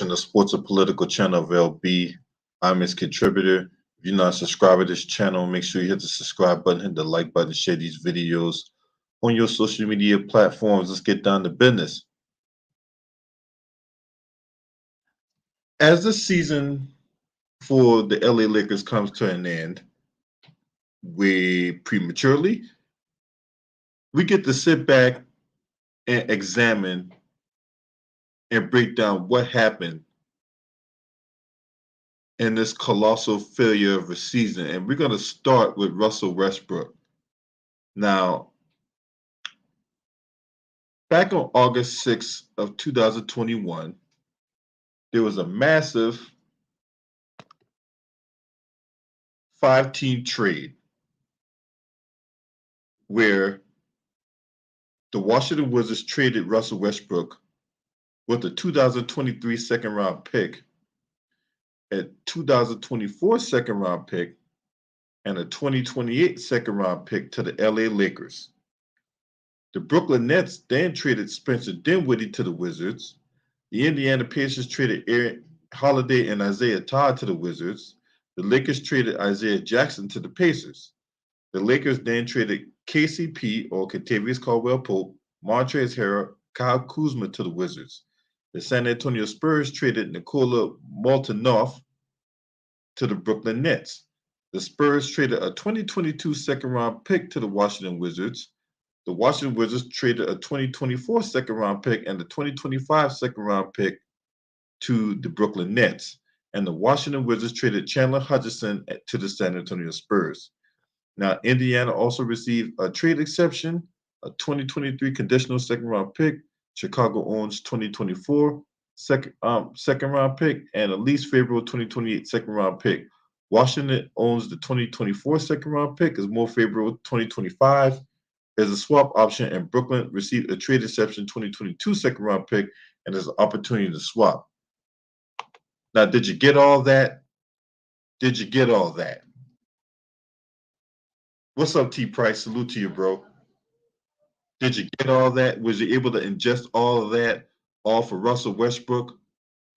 watching the Sports and Political channel of LB. I'm his contributor. If you're not a subscriber to this channel, make sure you hit the subscribe button, hit the like button, share these videos on your social media platforms. Let's get down to business. As the season for the LA Lakers comes to an end, we get to sit back and examine and break down what happened in this colossal failure of a season. And we're going to start with Russell Westbrook. Now, back on August 6th of 2021, there was a massive 5-team trade where the Washington Wizards traded Russell Westbrook with a 2023 second-round pick, a 2024 second-round pick, and a 2028 second-round pick to the LA Lakers. The Brooklyn Nets then traded Spencer Dinwiddie to the Wizards. The Indiana Pacers traded Aaron Holiday and Isaiah Todd to the Wizards. The Lakers traded Isaiah Jackson to the Pacers. The Lakers then traded KCP, or Kentavious Caldwell-Pope, Montrezl Harrell, Kyle Kuzma to the Wizards. The San Antonio Spurs traded Nikola Molotov to the Brooklyn Nets. The Spurs traded a 2022 second-round pick to the Washington Wizards. The Washington Wizards traded a 2024 second-round pick and the 2025 second-round pick to the Brooklyn Nets. And the Washington Wizards traded Chandler Hutchison to the San Antonio Spurs. Now, Indiana also received a trade exception, a 2023 conditional second-round pick. Chicago owns 2024 second-round pick and a least favorable 2028 second-round pick. Washington owns the 2024 second-round pick, is more favorable 2025 as a swap option, and Brooklyn received a trade exception 2022 second-round pick and has an opportunity to swap. Now, did you get all that? Did you get all that? What's up, T Price? Salute to you, bro. Did you get all that? Was you able to ingest all of that, all for Russell Westbrook,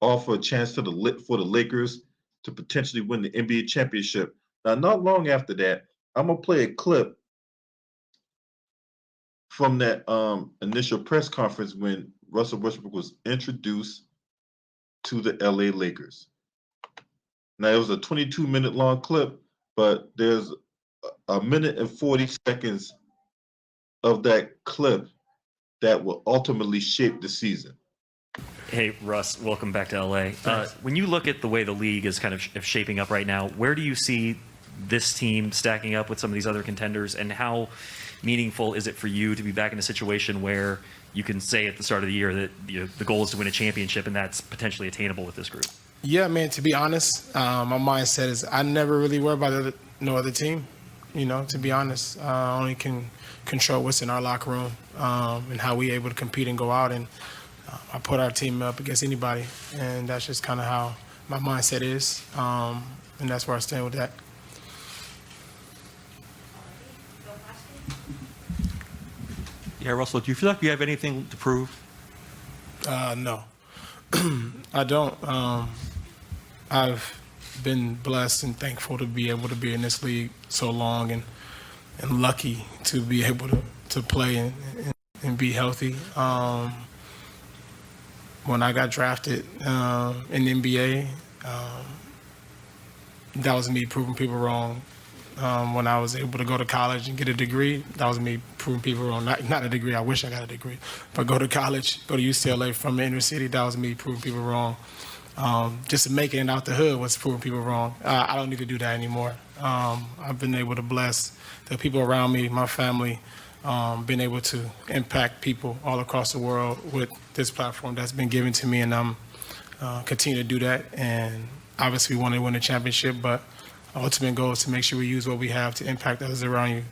all for a chance for the Lakers to potentially win the NBA championship? Now, not long after that, I'm gonna play a clip from that initial press conference when Russell Westbrook was introduced to the LA Lakers. Now, it was a 22-minute long clip, but there's a minute and 40 seconds of that clip that will ultimately shape the season. Hey, Russ, welcome back to LA. When you look at the way the league is kind of shaping up right now, where do you see this team stacking up with some of these other contenders, and how meaningful is it for you to be back in a situation where you can say at the start of the year that the goal is to win a championship and that's potentially attainable with this group? Yeah, man, to be honest, my mindset is I never really worry about no other team. To be honest, I only can control what's in our locker room and how we able to compete and go out. And I put our team up against anybody. And that's just kind of how my mindset is. And that's where I stand with that. Yeah, Russell, do you feel like you have anything to prove? No, I don't. I've been blessed and thankful to be able to be in this league so long and lucky to be able to play and be healthy. When I got drafted in the NBA, that was me proving people wrong. When I was able to go to college and get a degree, that was me proving people wrong. Not a degree, I wish I got a degree, but go to college, go to UCLA from the inner city, that was me proving people wrong. Just making it out the hood was proving people wrong. I don't need to do that anymore. I've been able to bless the people around me, my family, been able to impact people all across the world with this platform that's been given to me, and I'm continue to do that. And obviously we want to win a championship, but our ultimate goal is to make sure we use what we have to impact others around you.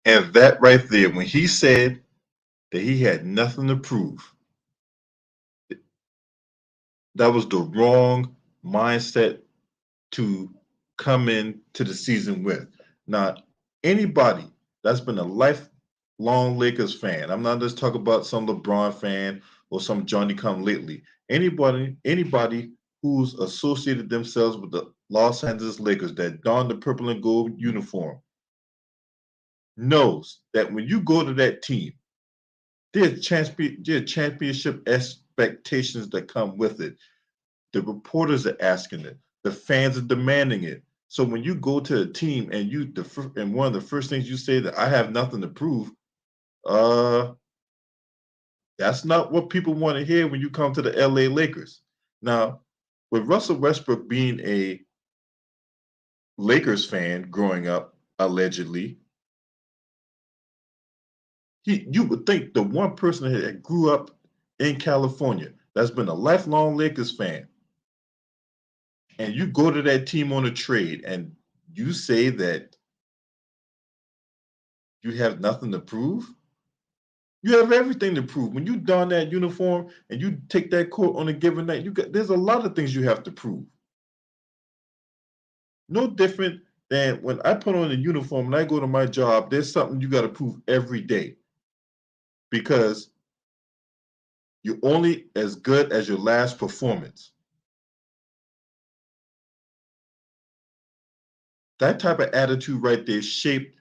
And that right there, when he said that he had nothing to prove, that was the wrong mindset to come into the season with. Now, anybody that's been a lifelong Lakers fan. I'm not just talking about some LeBron fan or some Johnny come lately. Anybody who's associated themselves with the Los Angeles Lakers that don the purple and gold uniform knows that when you go to that team, there are championship expectations that come with it. The reporters are asking it. The fans are demanding it. So when you go to a team and one of the first things you say that I have nothing to prove, uh, that's not what people want to hear when you come to the LA Lakers. Now, with Russell Westbrook being a Lakers fan growing up, allegedly, you would think the one person that grew up in California that's been a lifelong Lakers fan, and you go to that team on a trade and you say that you have nothing to prove. You have everything to prove. When you don that uniform and you take that court on a given night, there's a lot of things you have to prove. No different than when I put on a uniform and I go to my job, there's something you got to prove every day because you're only as good as your last performance. That type of attitude right there shaped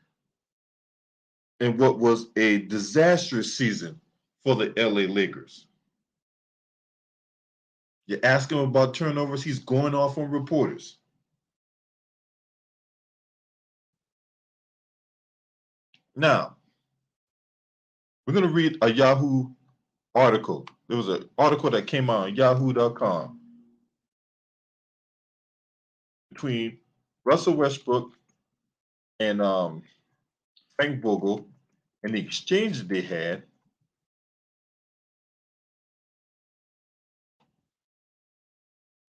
in what was a disastrous season for the LA Lakers. You ask him about turnovers, he's going off on reporters. Now, we're going to read a Yahoo article. There was an article that came out on yahoo.com between Russell Westbrook and Frank Vogel and the exchange that they had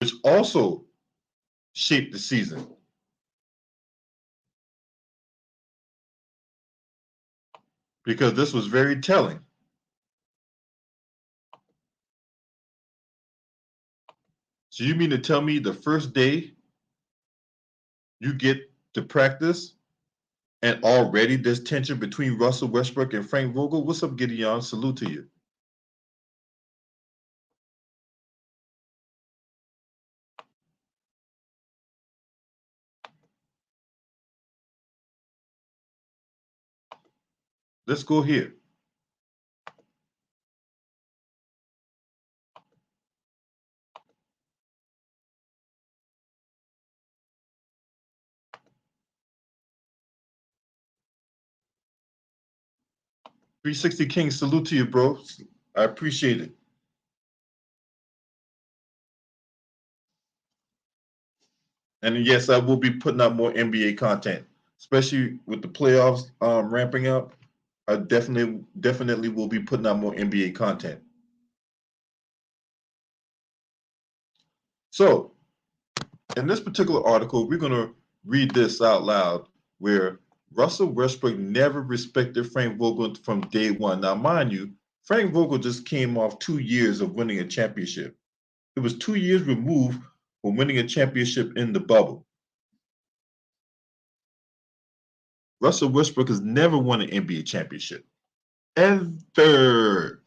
which also shaped the season. Because this was very telling. So you mean to tell me the first day you get to practice and already there's tension between Russell Westbrook and Frank Vogel? What's up, Gideon? Salute to you. Let's go here. $360 King, salute to you, bro. I appreciate it. And yes, I will be putting out more NBA content, especially with the playoffs ramping up. I definitely will be putting out more NBA content. So, in this particular article, we're going to read this out loud where Russell Westbrook never respected Frank Vogel from day one. Now, mind you, Frank Vogel just came off 2 years of winning a championship. It was 2 years removed from winning a championship in the bubble. Russell Westbrook has never won an NBA championship. Ever.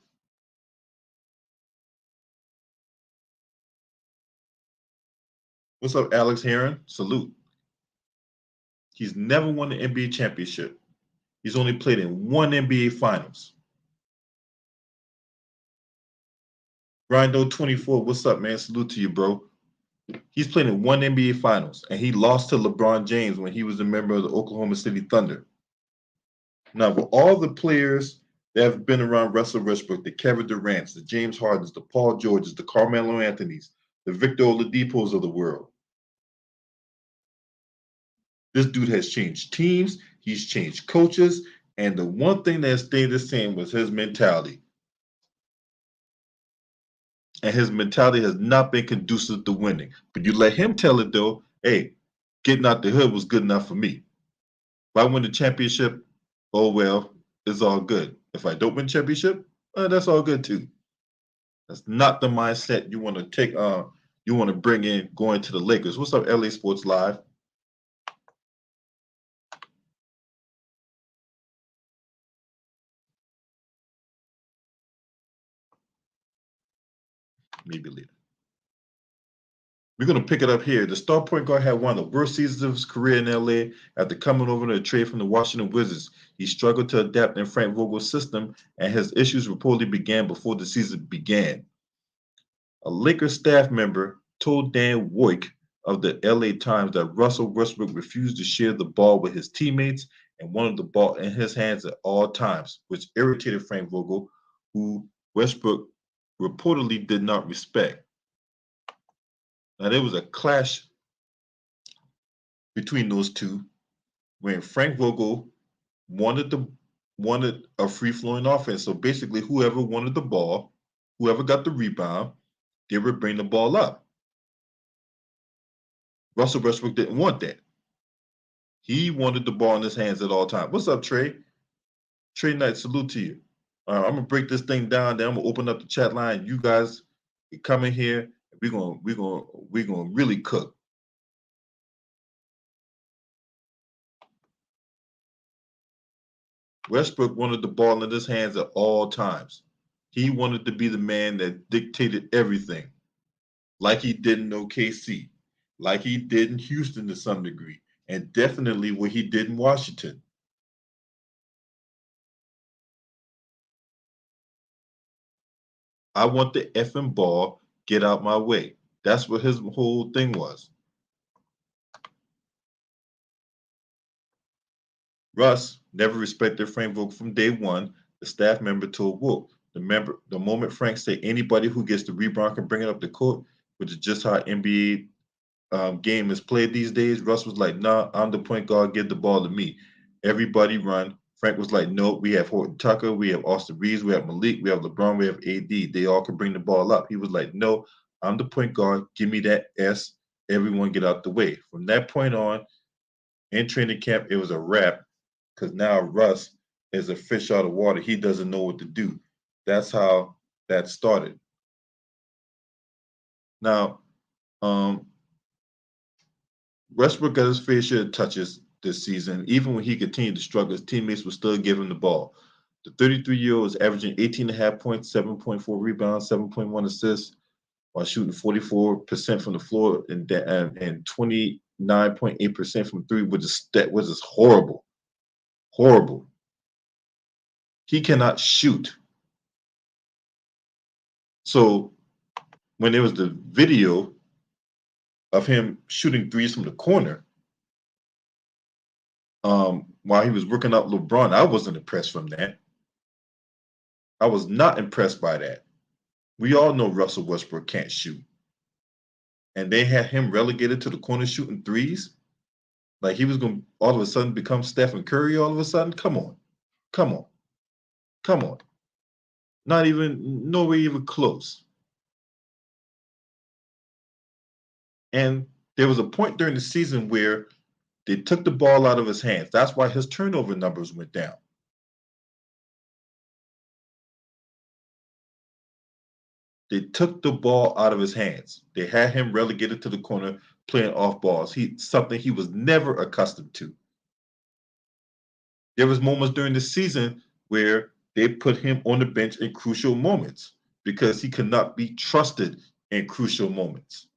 What's up, Alex Heron? Salute. He's never won an NBA championship. He's only played in 1 NBA Finals. Grindo24, what's up, man? Salute to you, bro. He's played in 1 NBA Finals, and he lost to LeBron James when he was a member of the Oklahoma City Thunder. Now, for all the players that have been around Russell Westbrook, the Kevin Durant's, the James Hardens, the Paul Georges, the Carmelo Anthonys, the Victor Oladipos of the world, this dude has changed teams, he's changed coaches, and the one thing that stayed the same was his mentality. And his mentality has not been conducive to winning. But you let him tell it though, hey, getting out the hood was good enough for me. If I win the championship, oh well, it's all good. If I don't win the championship, that's all good too. That's not the mindset you want to take you want to bring in going to the Lakers. What's up, LA Sports Live? maybe later. We're going to pick it up here. The star point guard had one of the worst seasons of his career in LA after coming over to a trade from the Washington Wizards. He struggled to adapt in Frank Vogel's system, and his issues reportedly began before the season began. A Lakers staff member told Dan Woik of the LA Times that Russell Westbrook refused to share the ball with his teammates and wanted the ball in his hands at all times, which irritated Frank Vogel, who Westbrook reportedly did not respect. Now, there was a clash between those two when Frank Vogel wanted a free-flowing offense. So basically, whoever wanted the ball, whoever got the rebound, they would bring the ball up. Russell Westbrook didn't want that. He wanted the ball in his hands at all times. What's up, Trey? Trey Knight, salute to you. I'm gonna break this thing down. Then I'm gonna open up the chat line. You guys come in here. We're gonna really cook. Westbrook wanted the ball in his hands at all times. He wanted to be the man that dictated everything, like he did in OKC, like he did in Houston to some degree, and definitely what he did in Washington. I want the effing ball, get out my way. That's what his whole thing was. Russ never respected Frank Vogel from day one, the staff member told Wolf. The moment Frank said anybody who gets the rebound can bring it up the court, which is just how NBA game is played these days, Russ was like, nah, I'm the point guard, give the ball to me. Everybody run. Frank was like, no, we have Horton Tucker, we have Austin Reeves, we have Malik, we have LeBron, we have AD. They all can bring the ball up. He was like, no, I'm the point guard, give me that S. Everyone get out the way. From that point on, in training camp, it was a wrap because now Russ is a fish out of water. He doesn't know what to do. That's how that started. Now, Westbrook got his fair share of touches this season. Even when he continued to struggle, his teammates would still give him the ball. The 33-year-old is averaging 18.5 points, 7.4 rebounds, 7.1 assists, while shooting 44% from the floor and 29.8% from three, which is horrible. Horrible. He cannot shoot. So when there was the video of him shooting threes from the corner, while he was working out LeBron, I wasn't impressed from that. I was not impressed by that. We all know Russell Westbrook can't shoot. And they had him relegated to the corner shooting threes. Like he was going to all of a sudden become Stephen Curry all of a sudden. Come on. Come on. Come on. Not even, nowhere even close. And there was a point during the season where they took the ball out of his hands. That's why his turnover numbers went down. They took the ball out of his hands. They had him relegated to the corner playing off balls. Something he was never accustomed to. There was moments during the season where they put him on the bench in crucial moments because he could not be trusted in crucial moments.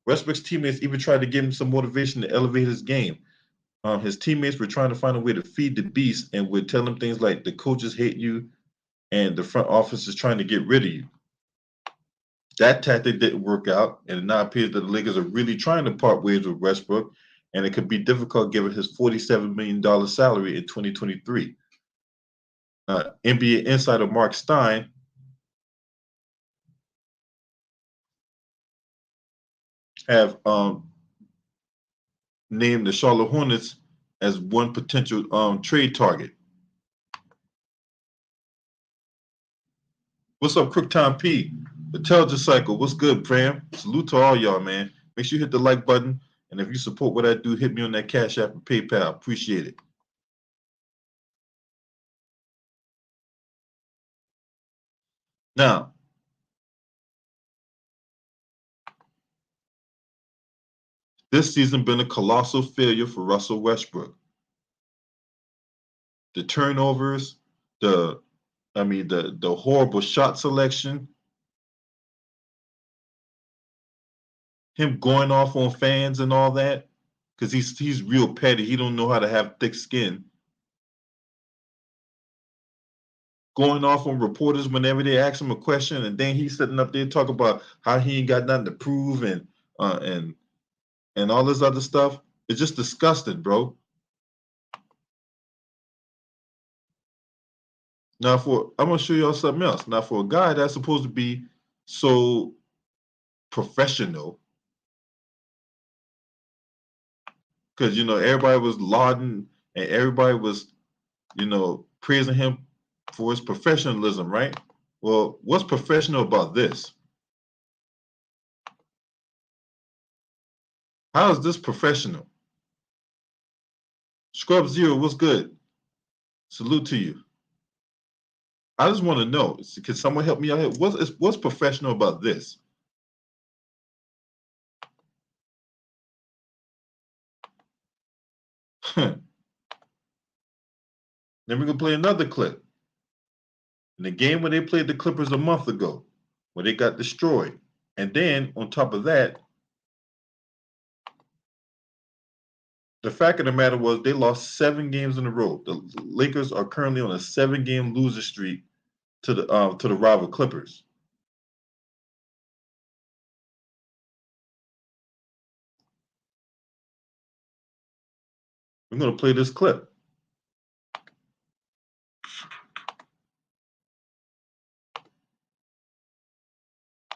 Westbrook's teammates even tried to give him some motivation to elevate his game. His teammates were trying to find a way to feed the beast and would tell him things like the coaches hate you and the front office is trying to get rid of you. That tactic didn't work out, and it now appears that the Lakers are really trying to part ways with Westbrook, and it could be difficult given his $47 million salary in 2023. NBA insider Mark Stein have named the Charlotte Hornets as one potential trade target. What's up, Crooktime P? The Intelligence Cycle. What's good, Pram? Salute to all y'all, man. Make sure you hit the like button. And if you support what I do, hit me on that Cash App and PayPal. Appreciate it. Now, this season been a colossal failure for Russell Westbrook. the turnovers, the horrible shot selection, him going off on fans and all that, because he's real petty. He don't know how to have thick skin. Going off on reporters whenever they ask him a question, and then he's sitting up there talking about how he ain't got nothing to prove and all this other stuff. It's just disgusting, bro. Now, I'm gonna show y'all something else. Now, for a guy that's supposed to be so professional, because everybody was lauding and everybody was praising him for his professionalism, right? Well, what's professional about this? How is this professional? Scrub Zero, what's good? Salute to you. I just want to know, can someone help me out here? What's professional about this? Then we're gonna play another clip. In the game where they played the Clippers a month ago, where they got destroyed. And then on top of that, the fact of the matter was they lost 7 games in a row. The Lakers are currently on a 7-game loser streak to the rival Clippers. I'm going to play this clip.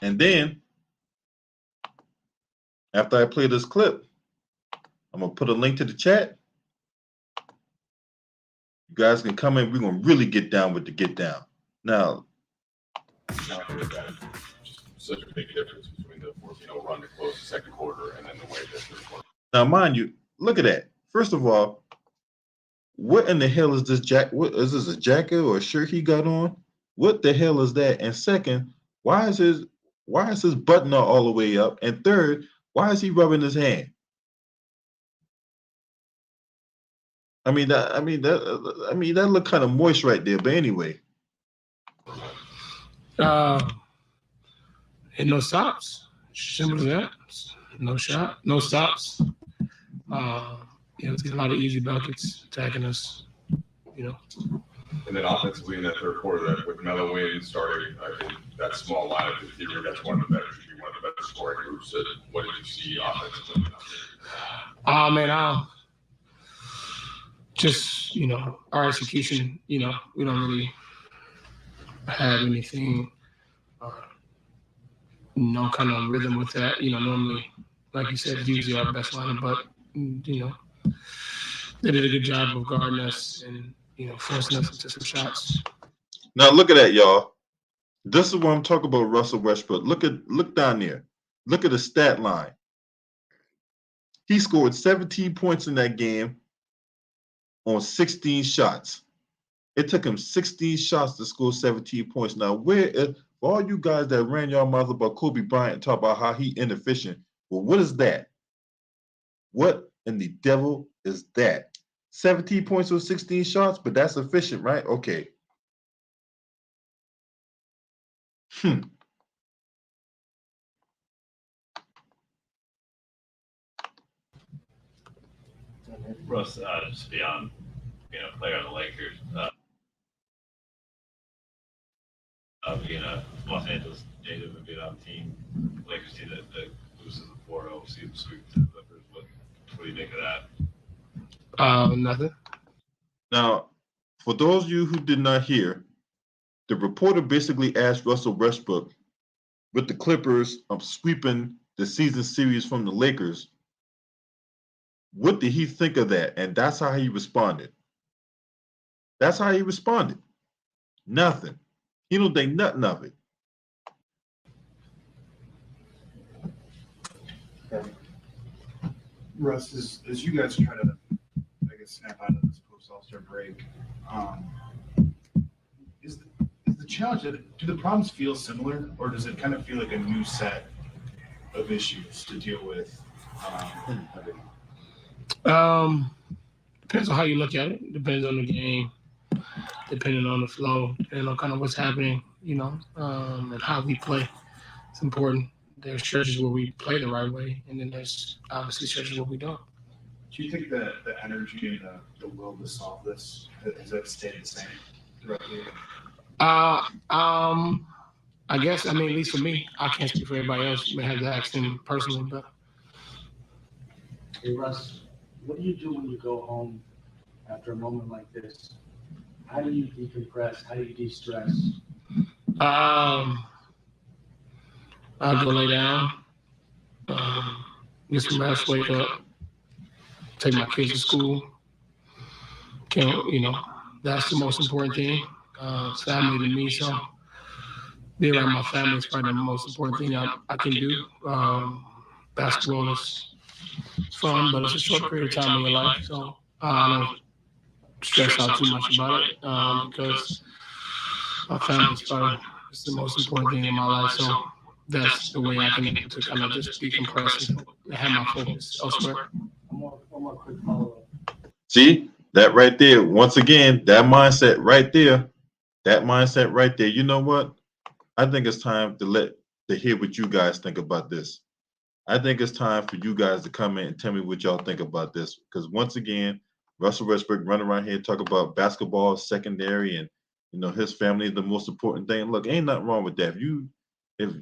And then, after I play this clip, I'm going to put a link to the chat. You guys can come in. We're going to really get down with the get down. Now, such a big difference between the 14-0 run to close the second quarter and then the way that third quarter. Now, mind you, look at that. First of all, what in the hell is this What is this, a jacket or a shirt he got on? What the hell is that? And second, why is his button all the way up? And third, why is he rubbing his hand? That looked kind of moist right there. But anyway, And no stops. Simple as that. No shot, no stops. It's getting a lot of easy buckets attacking us. And then offensively in that third quarter, that with Melo Wynn starting, I think that small lineup in theory, that's should be one of the better scoring groups. So what did you see offensively? Just our execution. We don't really have anything. No kind of rhythm with that. Normally, like you said, it's usually our best lineup, but they did a good job of guarding us and forcing us into some shots. now look at that, y'all. This is what I'm talking about, Russell Westbrook. Look down there. Look at the stat line. He scored 17 points in that game on 16 shots. It took him 16 shots to score 17 points. Now, for all you guys that ran your mouth about Kobe Bryant and talk about how he inefficient, well, what is that? What in the devil is that? 17 points on 16 shots, but that's efficient, right? Okay. Russ, just beyond being a player on the Lakers, being a Los Angeles native and being on the team, Lakers see that loses the 4-0, see the sweep to the Clippers. What do you make of that? Nothing. Now, for those of you who did not hear, the reporter basically asked Russell Westbrook, with the Clippers sweeping the season series from the Lakers, what did he think of that? And that's how he responded. Nothing. He don't think nothing of it. Russ, as you guys try to, snap out of this post-All-Star break, is the challenge do the problems feel similar, or does it kind of feel like a new set of issues to deal with? Depends on how you look at it. Depends on the game. depending on the flow, depending on kind of what's happening, and how we play. It's important. There's stretches where we play the right way, and then there's obviously stretches where we don't. Do you think that the energy and the will to solve this has that stayed the same throughout the year? I guess, at least for me, I can't speak for everybody else. You may have to ask them personally, but. Hey, Russ, what do you do when you go home after a moment like this? How do you decompress? How do you de-stress? I'll go lay down, get some rest, wake up, take my kids to school. That's the most important thing. It's family to me, so be around my family is probably the most important thing I can do. Basketball is fun, but it's a short period of time in your life, so I don't stress out too much about it because my family is probably the most important thing in my life. So that's the way I can able to kind of just decompress and have my focus elsewhere. One more quick follow-up. See that right there. Once again, that mindset right there. You know what? I think it's time to hear what you guys think about this. I think it's time for you guys to come in and tell me what y'all think about this. Because once again, Russell Westbrook running around here talk about basketball secondary and his family is the most important thing. Look, ain't nothing wrong with that. If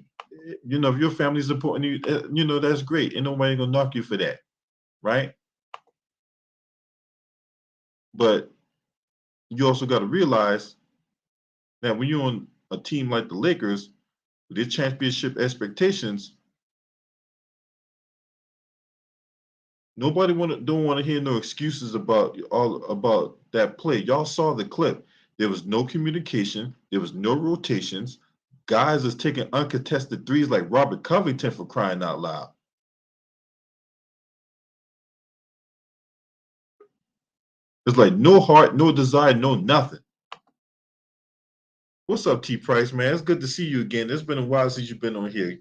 your family is important to you, that's great. Ain't nobody gonna knock you for that, right? But you also got to realize that when you're on a team like the Lakers, with their championship expectations, nobody don't want to hear no excuses about that play. Y'all saw the clip. There was no communication. There was no rotations. Guys is taking uncontested threes like Robert Covington, for crying out loud. It's like no heart, no desire, no nothing. What's up, T Price, man? It's good to see you again. It's been a while since you've been on here.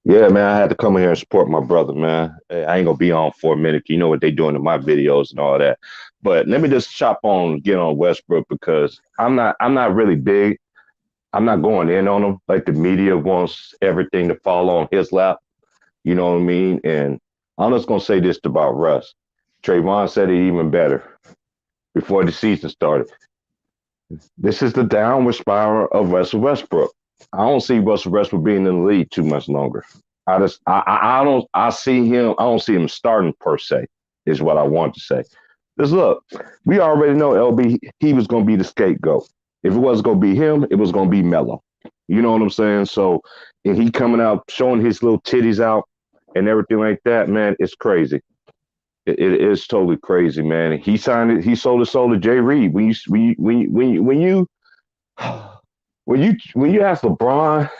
Yeah, man, I had to come in here and support my brother, man. Hey, I ain't gonna be on for a minute. You know what they doing in my videos and all that. But let me just get on Westbrook because I'm not really big. I'm not going in on him like the media wants everything to fall on his lap. You know what I mean? And I'm just gonna say this about Russ. Trayvon said it even better before the season started. This is the downward spiral of Russell Westbrook. I don't see Russell Westbrook being in the league too much longer. I don't see him starting per se, is what I want to say. Because look, we already know LB, he was going to be the scapegoat. If it wasn't going to be him, it was going to be Melo. You know what I'm saying? So, and he coming out, showing his little titties out and everything like that, man, it's crazy. It is totally crazy, man. He sold his soul to Jay Reed. When you ask LeBron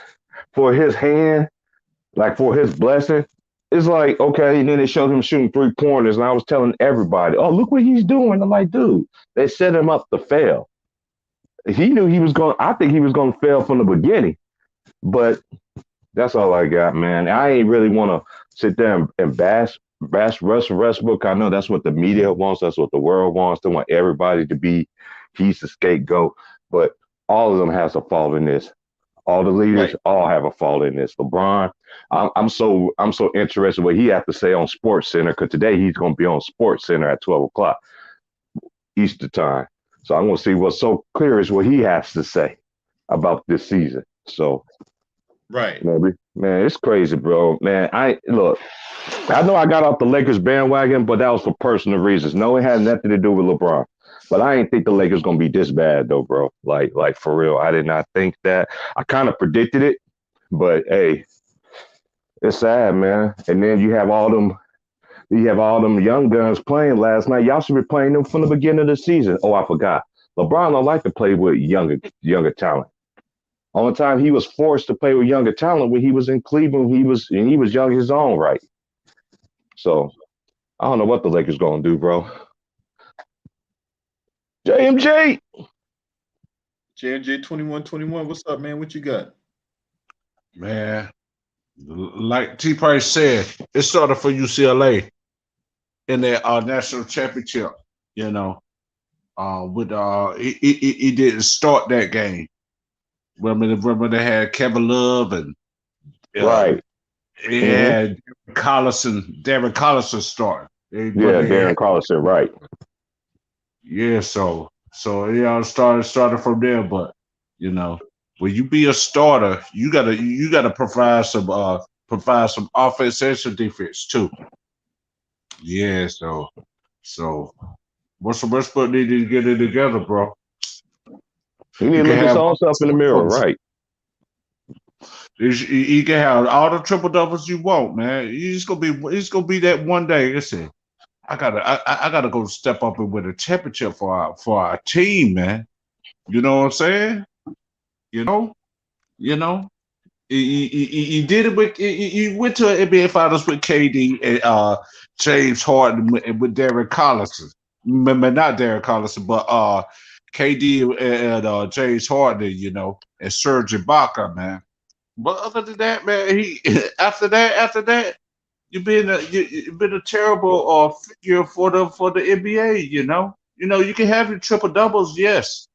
for his hand, like for his blessing, it's like, okay, and then they showed him shooting 3-pointers, and I was telling everybody, oh, look what he's doing. I'm like, dude, they set him up to fail. He knew I think he was going to fail from the beginning, but that's all I got, man. I ain't really want to sit there and bash Russell Westbrook. I know that's what the media wants. That's what the world wants. They want everybody to be, he's the scapegoat, but all of them has a fault in this. All the leaders all have a fault in this. LeBron, I'm so interested what he has to say on Sports Center, because today he's going to be on Sports Center at 12 o'clock Easter time. So I'm going to see what's so clear is what he has to say about this season. So, right, man, it's crazy, bro. Man, I know I got off the Lakers bandwagon, but that was for personal reasons. No, it had nothing to do with LeBron. But I didn't think the Lakers gonna be this bad though, bro. Like for real. I did not think that. I kind of predicted it, but hey, it's sad, man. And then you have all them young guns playing last night. Y'all should be playing them from the beginning of the season. Oh, I forgot. LeBron don't like to play with younger talent. Only time he was forced to play with younger talent when he was in Cleveland, he was young his own right. So I don't know what the Lakers gonna do, bro. JMJ 2121, what's up, man? What you got? Man, like T Price said, it started for UCLA in their national championship, He didn't start that game. Remember they had Kevin Love and Right. he Mm-hmm. had Darren Collison starting. Yeah, Darren Collison, right. Yeah, so started from there, but you know, when you be a starter, you gotta provide some offense and some defense too. Yeah, so Russell Westbrook needed to get it together, bro. He need You to can look his have own self in the mirror, right? you can have all the triple doubles you want, man. It's gonna be that one day. Listen, I gotta go step up and win a championship for our team, man. You know what I'm saying? You know. He did it with he went to an NBA Finals with KD and James Harden with Derek Collison. Not Derek Collison, but KD and James Harden, you know, and Serge Ibaka, man. But other than that, man, he after that, you've been a terrible figure for the NBA. You know you can have your triple doubles, yes,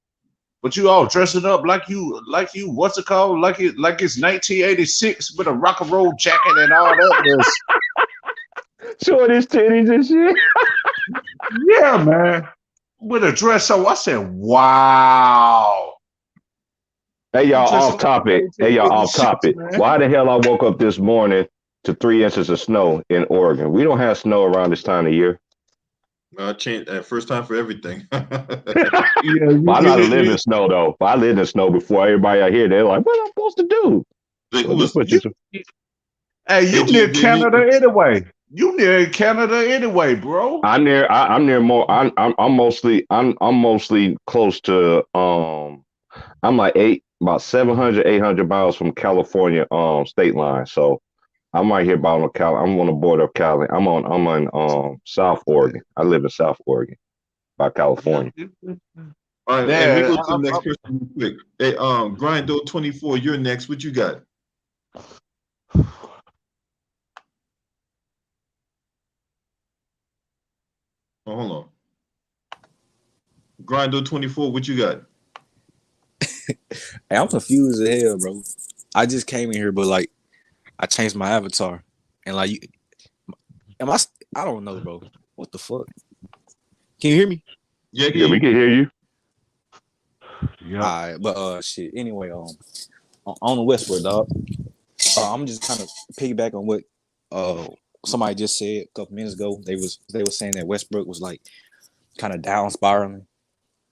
but you all dressing up like you what's it called, like it's 1986 with a rock and roll jacket and all that. Showing his titties and shit. Yeah, man, with a dress up. I said, wow. Hey, y'all, Just off topic. Hey, y'all, off topic. Why the hell I woke up this morning to 3 inches of snow in Oregon? We don't have snow around this time of year. Change first time for everything. I know to live in snow though. I lived in snow before. Everybody out here, they're like, "What am I supposed to do?" Hey, you near Canada anyway. You near Canada anyway, bro. I'm near. I'm near more. I'm mostly close to. I'm like about 700, 800 miles from California state line. So I'm right here about on Cali. I'm on the border of Cali. I'm on South Oregon. I live in South Oregon, by California. All right, and we go to the next person real quick. Hey, Grindo 24, you're next. What you got? Oh, hold on. Grindo 24, what you got? Hey, I'm confused as hell, bro. I just came in here, but like, I changed my avatar, and like, I don't know, bro. What the fuck? Can you hear me? Yeah, we can hear you. Yeah. All right, but shit. Anyway, on the Westward, dog. I'm just kind of piggyback on what somebody just said a couple minutes ago. They were saying that Westbrook was like kind of down spiraling,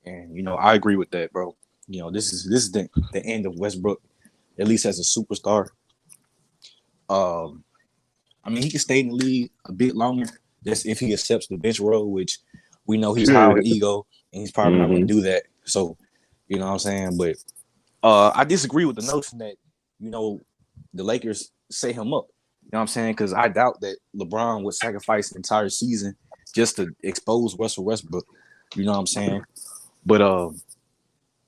and you know I agree with that, bro. You know this is the end of Westbrook, at least as a superstar. I mean he can stay in the league a bit longer, just if he accepts the bench role, which we know he's high on ego, and he's probably not going to do that. So, you know what I'm saying? But I disagree with the notion that you know the Lakers set him up. You know what I'm saying? Because I doubt that LeBron would sacrifice the entire season just to expose Russell Westbrook. You know what I'm saying? But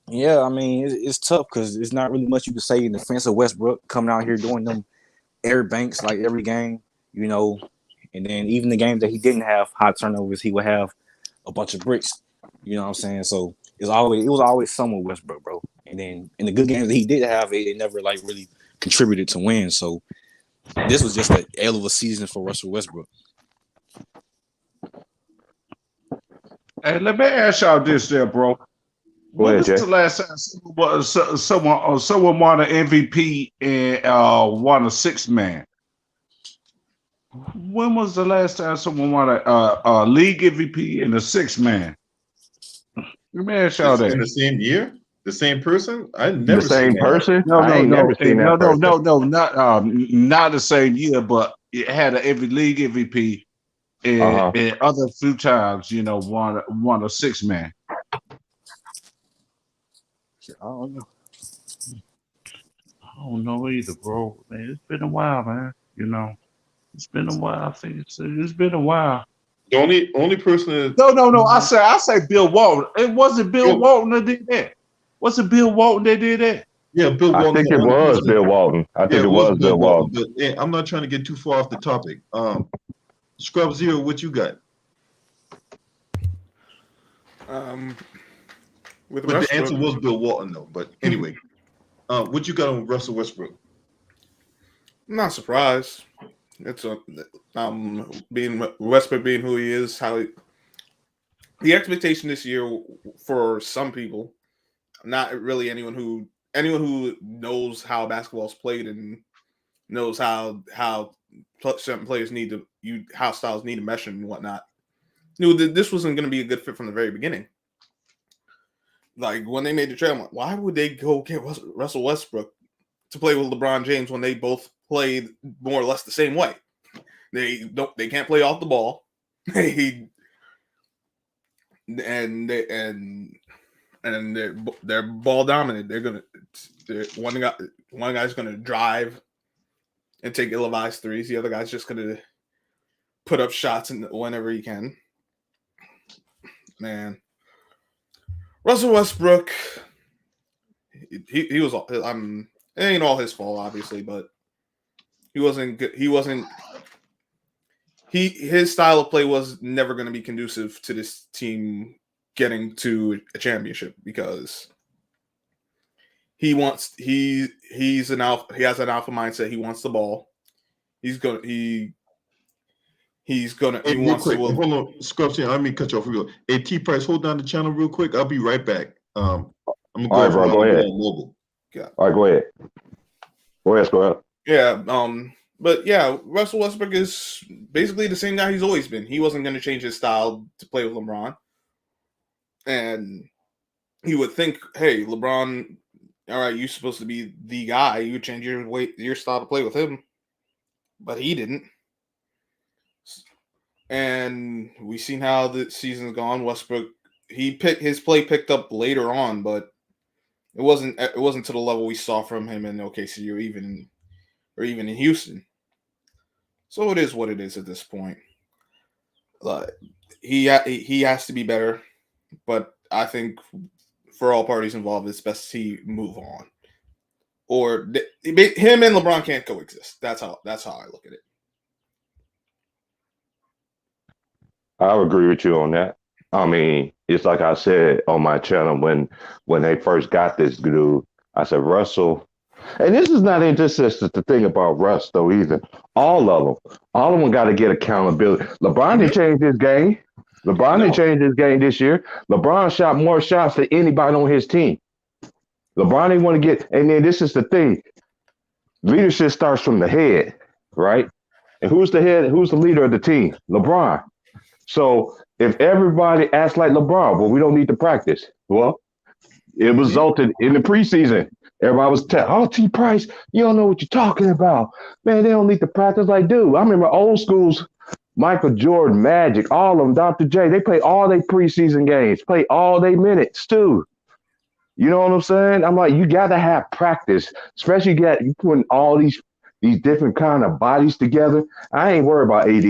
yeah, I mean it's tough because there's not really much you can say in defense of Westbrook coming out here doing them air banks like every game, you know. And then even the games that he didn't have high turnovers, he would have a bunch of bricks. You know what I'm saying? So it was always someone Westbrook, bro. And then in the good games that he did have, it never like really contributed to win. So this was just a hell of a season for Russell Westbrook. Hey, let me ask y'all this there, bro. When was the last time someone won an MVP and won a six-man? When was the last time someone won a league MVP and a six-man? Let me ask y'all that. In the same year? The same person? I never the same person. No, never seen that person. not the same year, but it had an every league MVP and other few times, you know, won a six-man. I don't know. I don't know either, bro. Man, it's been a while, man. You know, it's been a while. I think it's been a while. The only person that No. I say Bill Walton. It wasn't Bill Walton that did that. Was it Bill Walton that did that? Yeah, Bill Walton. I think it was Bill Walton. I think it was Bill Walton. But hey, I'm not trying to get too far off the topic. Scrub Zero, what you got? with But the Westbrook. answer was Bill Walton, though. But anyway, what you got on Russell Westbrook? I'm not surprised. It's being Westbrook being who he is, the expectation this year for some people, not really anyone who knows how basketball's played and knows how certain players how styles need to mesh and whatnot, knew that this wasn't going to be a good fit from the very beginning. Like when they made the trade, I'm like, why would they go get Russell Westbrook to play with LeBron James when they both played more or less the same way? They can't play off the ball. They're ball dominant. One guy's gonna drive and take ill-advised threes. The other guy's just gonna put up shots whenever he can. Man, Russell Westbrook, he was. It ain't all his fault, obviously, but he wasn't good. His style of play was never going to be conducive to this team getting to a championship because he has an alpha mindset. He wants the ball. He wants quick, to. Hold on, Scrubs here. Let me cut you off real. Hey, T Price, hold down the channel real quick. I'll be right back. I'm gonna go. All right, bro. Go ahead. Mobile. Yeah. All right, go ahead. Go ahead. Yeah. But yeah, Russell Westbrook is basically the same guy he's always been. He wasn't going to change his style to play with LeBron. And he would think, hey, LeBron, all right, you're supposed to be the guy. You would change your style to play with him. But he didn't. And we've seen how the season's gone. Westbrook, his play picked up later on, but it wasn't to the level we saw from him in OKC or even in Houston. So it is what it is at this point. He has to be better, but I think for all parties involved, it's best he move on. Or him and LeBron can't coexist. That's how I look at it. I agree with you on that. I mean, it's like I said on my channel when they first got this dude, I said, Russell, and this is not inconsistent the thing about Russ though either. All of them got to get accountability. LeBron didn't change his game. Didn't change his game this year. LeBron shot more shots than anybody on his team. LeBron didn't want to get, and then this is the thing. Leadership starts from the head, right? And who's the head? Who's the leader of the team? LeBron. So if everybody acts like LeBron, well, we don't need to practice. Well, it resulted in the preseason. Everybody was T Price, you don't know what you're talking about. Man, they don't need to practice like dude. I remember old schools, Michael Jordan, Magic, all of them, Dr. J, they play all their preseason games, play all their minutes too. You know what I'm saying? I'm like, you got to have practice, especially you putting all these different kind of bodies together. I ain't worried about AD.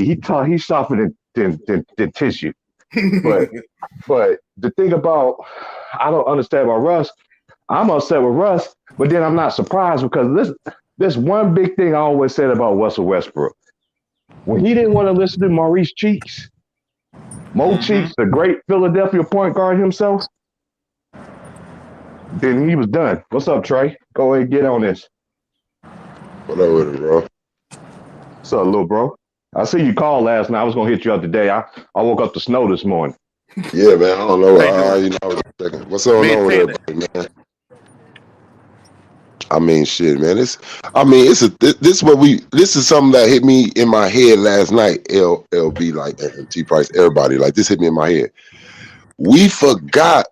He's softer than tissue. But the thing about, I don't understand about Russ, I'm upset with Russ, but then I'm not surprised because this one big thing I always said about Russell Westbrook. When he didn't want to listen to Maurice Cheeks, Cheeks, the great Philadelphia point guard himself, then he was done. What's up, Trey? Go ahead and get on this. What up with it, bro? What's up, little bro? I see you called last night. I was going to hit you up today. I woke up to snow this morning. Yeah, man. I don't know. What's going on with everybody, man? I mean, shit, man. This is something that hit me in my head last night. LB, like T Price, everybody, like this hit me in my head. We forgot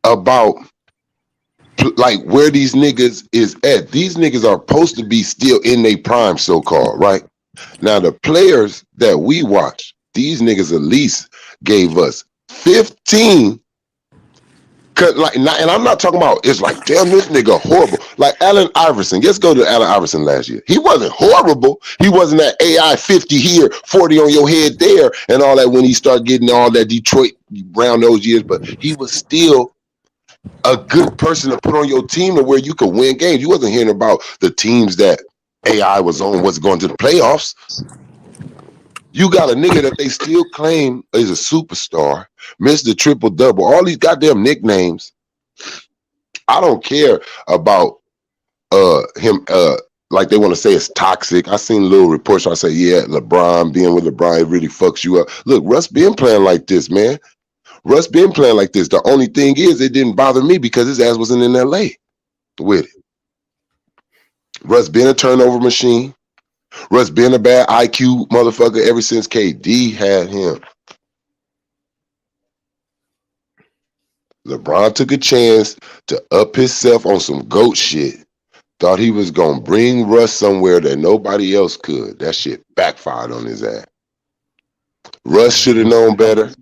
about like where these niggas is at. These niggas are supposed to be still in their prime, so called, right? Now the players that we watch, these niggas at least gave us 15. And I'm not talking about it's like, damn, this nigga horrible. Like Allen Iverson. Let's go to Allen Iverson last year. He wasn't horrible. He wasn't that AI 50 here, 40 on your head there, and all that when he started getting all that Detroit around those years. But he was still a good person to put on your team to where you could win games. You wasn't hearing about the teams that AI was going to the playoffs. You got a nigga that they still claim is a superstar, Mr. Triple Double, all these goddamn nicknames, I don't care about him like they want to say it's toxic. I seen little reports I say, yeah, LeBron being with LeBron, it really fucks you up. Look, Russ been playing like this, man. Russ been playing like this. The only thing is it didn't bother me because his ass wasn't in LA with it. Russ been a turnover machine. Russ been a bad IQ motherfucker ever since KD had him. LeBron took a chance to up himself on some GOAT shit. Thought he was going to bring Russ somewhere that nobody else could. That shit backfired on his ass. Russ should have known better.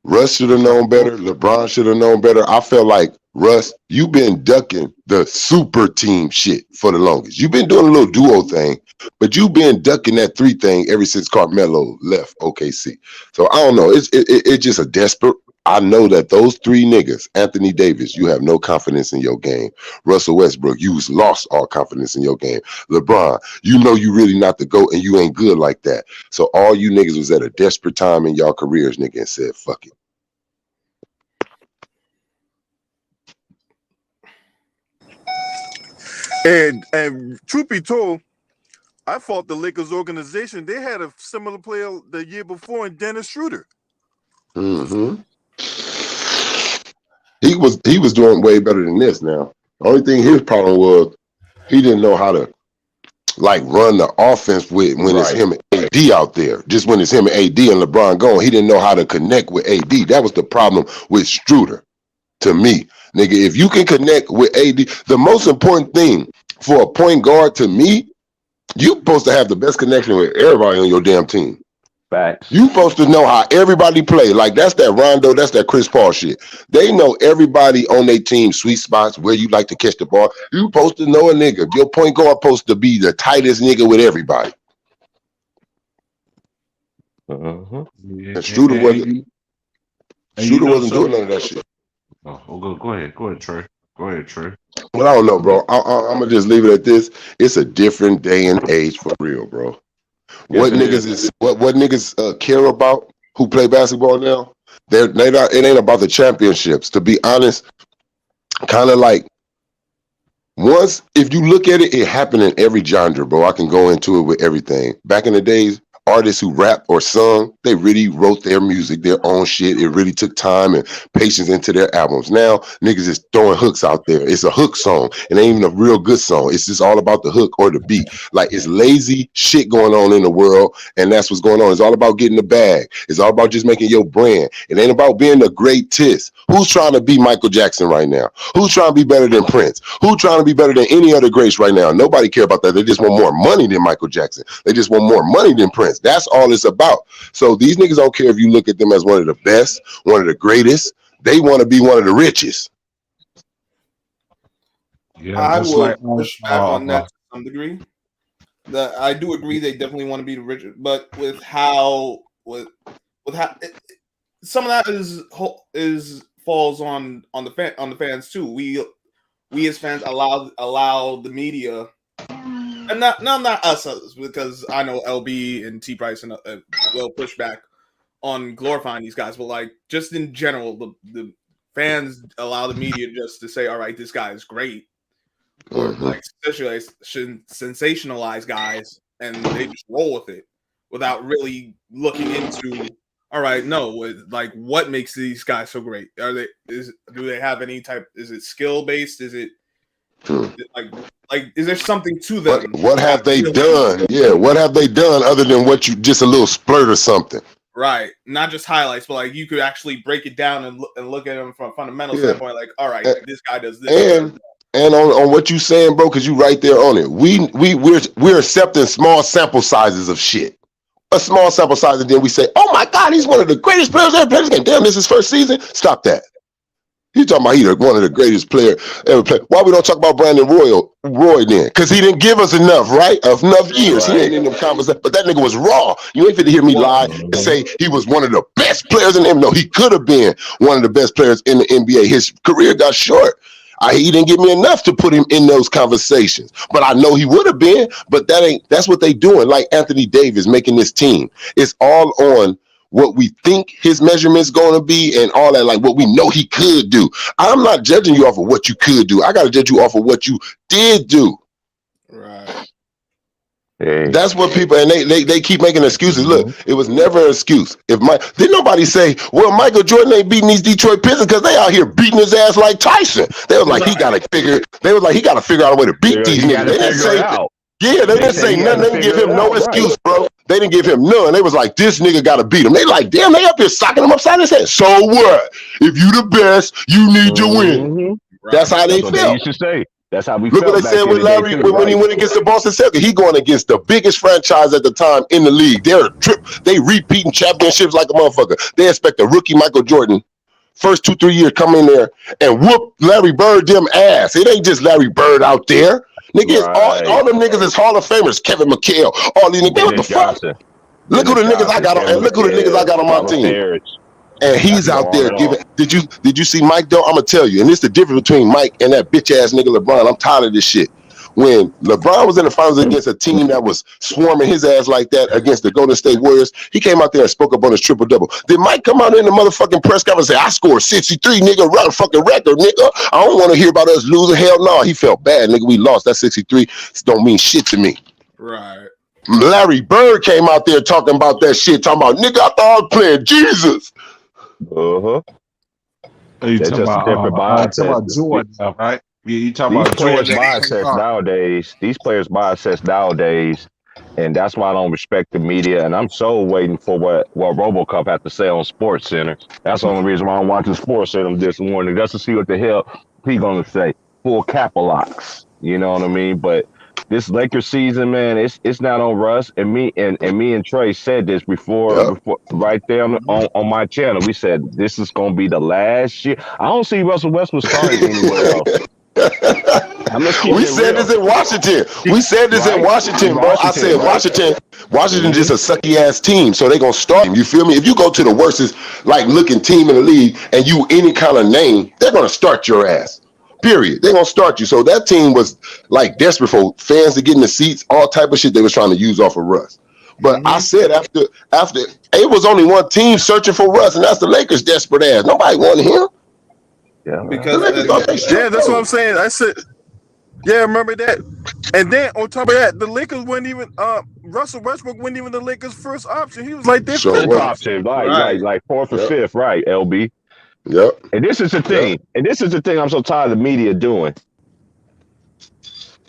Russ should have known better. LeBron should have known better. I felt like, Russ, you've been ducking the super team shit for the longest. You've been doing a little duo thing, but you've been ducking that 3 thing ever since Carmelo left OKC. So I don't know. It's just a desperate. I know that those 3 niggas, Anthony Davis, you have no confidence in your game. Russell Westbrook, you've lost all confidence in your game. LeBron, you know you really not the GOAT and you ain't good like that. So all you niggas was at a desperate time in y'all careers, nigga, and said, fuck it. And truth be told, I thought the Lakers organization, they had a similar player the year before in Dennis Schroeder. Mm-hmm. He was doing way better than this now. The only thing his problem was he didn't know how to like run the offense with when it's him and AD out there. Just when it's him and AD and LeBron going, he didn't know how to connect with AD. That was the problem with Schroeder to me. Nigga, if you can connect with AD, the most important thing for a point guard to me, you supposed to have the best connection with everybody on your damn team. Facts. You supposed to know how everybody play. Like that's that Rondo, that's that Chris Paul shit. They know everybody on their team, sweet spots, where you like to catch the ball. You supposed to know a nigga. Your point guard supposed to be the tightest nigga with everybody. Yeah, And Schroeder wasn't doing none of that shit. Oh, go ahead, Trey. Go ahead, Trey. Well, I don't know, bro. I'm gonna just leave it at this. It's a different day and age for real, bro. What niggas care about who play basketball now? They not. It ain't about the championships. To be honest, kind of like once if you look at it, it happened in every genre, bro. I can go into it with everything. Back in the days, artists who rap or sung, they really wrote their music, their own shit. It really took time and patience into their albums. Now, niggas is throwing hooks out there. It's a hook song. It ain't even a real good song. It's just all about the hook or the beat. Like, it's lazy shit going on in the world, and that's what's going on. It's all about getting the bag. It's all about just making your brand. It ain't about being the greatest. Who's trying to be Michael Jackson right now? Who's trying to be better than Prince? Who's trying to be better than any other greats right now? Nobody care about that. They just want more money than Michael Jackson. They just want more money than Prince. That's all it's about. So these niggas don't care if you look at them as one of the best, one of the greatest. They want to be one of the richest. Yeah, I just would like push back on that to some degree. I do agree they definitely want to be the richest, but with how some of that is falls on the fans too. We as fans allow the media. And not us, because I know LB and T Price and will push back on glorifying these guys, but like just in general, the fans allow the media just to say, "All right, this guy is great," or like sensationalize guys, and they just roll with it without really looking into. All right, no, like what makes these guys so great? Do they have any type? Is it skill based? Is it like is there something to them? What have they done? Yeah, what have they done other than what you just a little splurt or something? Right, not just highlights, but like you could actually break it down and look at them from a fundamental standpoint. Like, all right, this guy does this. And on what you saying, bro, because you right there on it. We're accepting small sample sizes of shit. A small sample size, and then we say, "Oh my God, he's one of the greatest players ever played this game." Damn, this is his first season. Stop that. He's talking about he's one of the greatest players ever played. Why we don't talk about Brandon Roy then? Because he didn't give us enough, right? Enough years. Right. He ain't in them conversations. But that nigga was raw. You ain't finna hear me lie and say he was one of the best players in the NBA. No, he could have been one of the best players in the NBA. His career got short. He didn't give me enough to put him in those conversations. But I know he would have been. But that's what they doing. Like Anthony Davis making this team. It's all on what we think his measurements going to be and all that, like what we know he could do. I'm not judging you off of what you could do. I got to judge you off of what you did do. Right. That's what people, and they keep making excuses. Look, it was never an excuse. Didn't nobody say, well, Michael Jordan ain't beating these Detroit Pistons because they out here beating his ass like Tyson. They was like, he got to figure out a way to beat these niggas. They didn't say, yeah, they didn't say nothing. They didn't give him no excuse, bro. They didn't give him none. They was like, this nigga got to beat him. They like, damn, they up here socking him upside his head. So what? If you the best, you need to win. That's how they felt. They used to say. That's how we Look felt. what they said with Larry when he went against the Boston Celtics. He going against the biggest franchise at the time in the league. They repeating championships like a motherfucker. They expect a rookie Michael Jordan first 2-3 years come in there and whoop Larry Bird them ass. It ain't just Larry Bird out there. Niggas, all them niggas is Hall of Famers. Kevin McHale, all these niggas. What the fuck? Look who the niggas I got on. And look who the niggas I got on my team. And he's out there giving. Did you see Mike though? I'm gonna tell you, and it's the difference between Mike and that bitch ass nigga LeBron. I'm tired of this shit. When LeBron was in the finals against a team that was swarming his ass like that against the Golden State Warriors, he came out there and spoke up on his triple-double. Did Mike come out in the motherfucking press conference and say, I scored 63, nigga, run a fucking record, nigga. I don't want to hear about us losing. Hell no. He felt bad, nigga. We lost. That 63 don't mean shit to me. Right. Larry Bird came out there talking about that shit, talking about, nigga, I thought I was playing Jesus. You talking about Jordan, right? Yeah, you talking about Jordan. These players bias nowadays, and that's why I don't respect the media. And I'm so waiting for what RoboCop have to say on Sports Center. That's the only reason why I'm watching Sports Center this morning, just to see what the hell he gonna say. Full capolocks, you know what I mean? But this Lakers season, man, it's not on Russ. And me and Trey said this before right there on my channel. We said this is gonna be the last year. I don't see Russell Westbrook starting anywhere else. We said this in Washington. We said this in Washington, bro. I said Washington just a sucky ass team, so they gonna start him. You feel me? If you go to the worstest like looking team in the league and you any kind of name, they're gonna start your ass. Period. They're gonna start you. So that team was like desperate for fans to get in the seats, all type of shit they was trying to use off of Russ. But I said after it was only one team searching for Russ, and that's the Lakers' desperate ass. Nobody wanted him. Yeah, because that's what I'm saying. I said, yeah, remember that. And then on top of that, the Lakers weren't even Russell Westbrook wasn't even the Lakers' first option. He was like their fifth option, like fourth or fifth, right? LB. Yep. And this is the thing. And this is the thing I'm so tired of the media doing.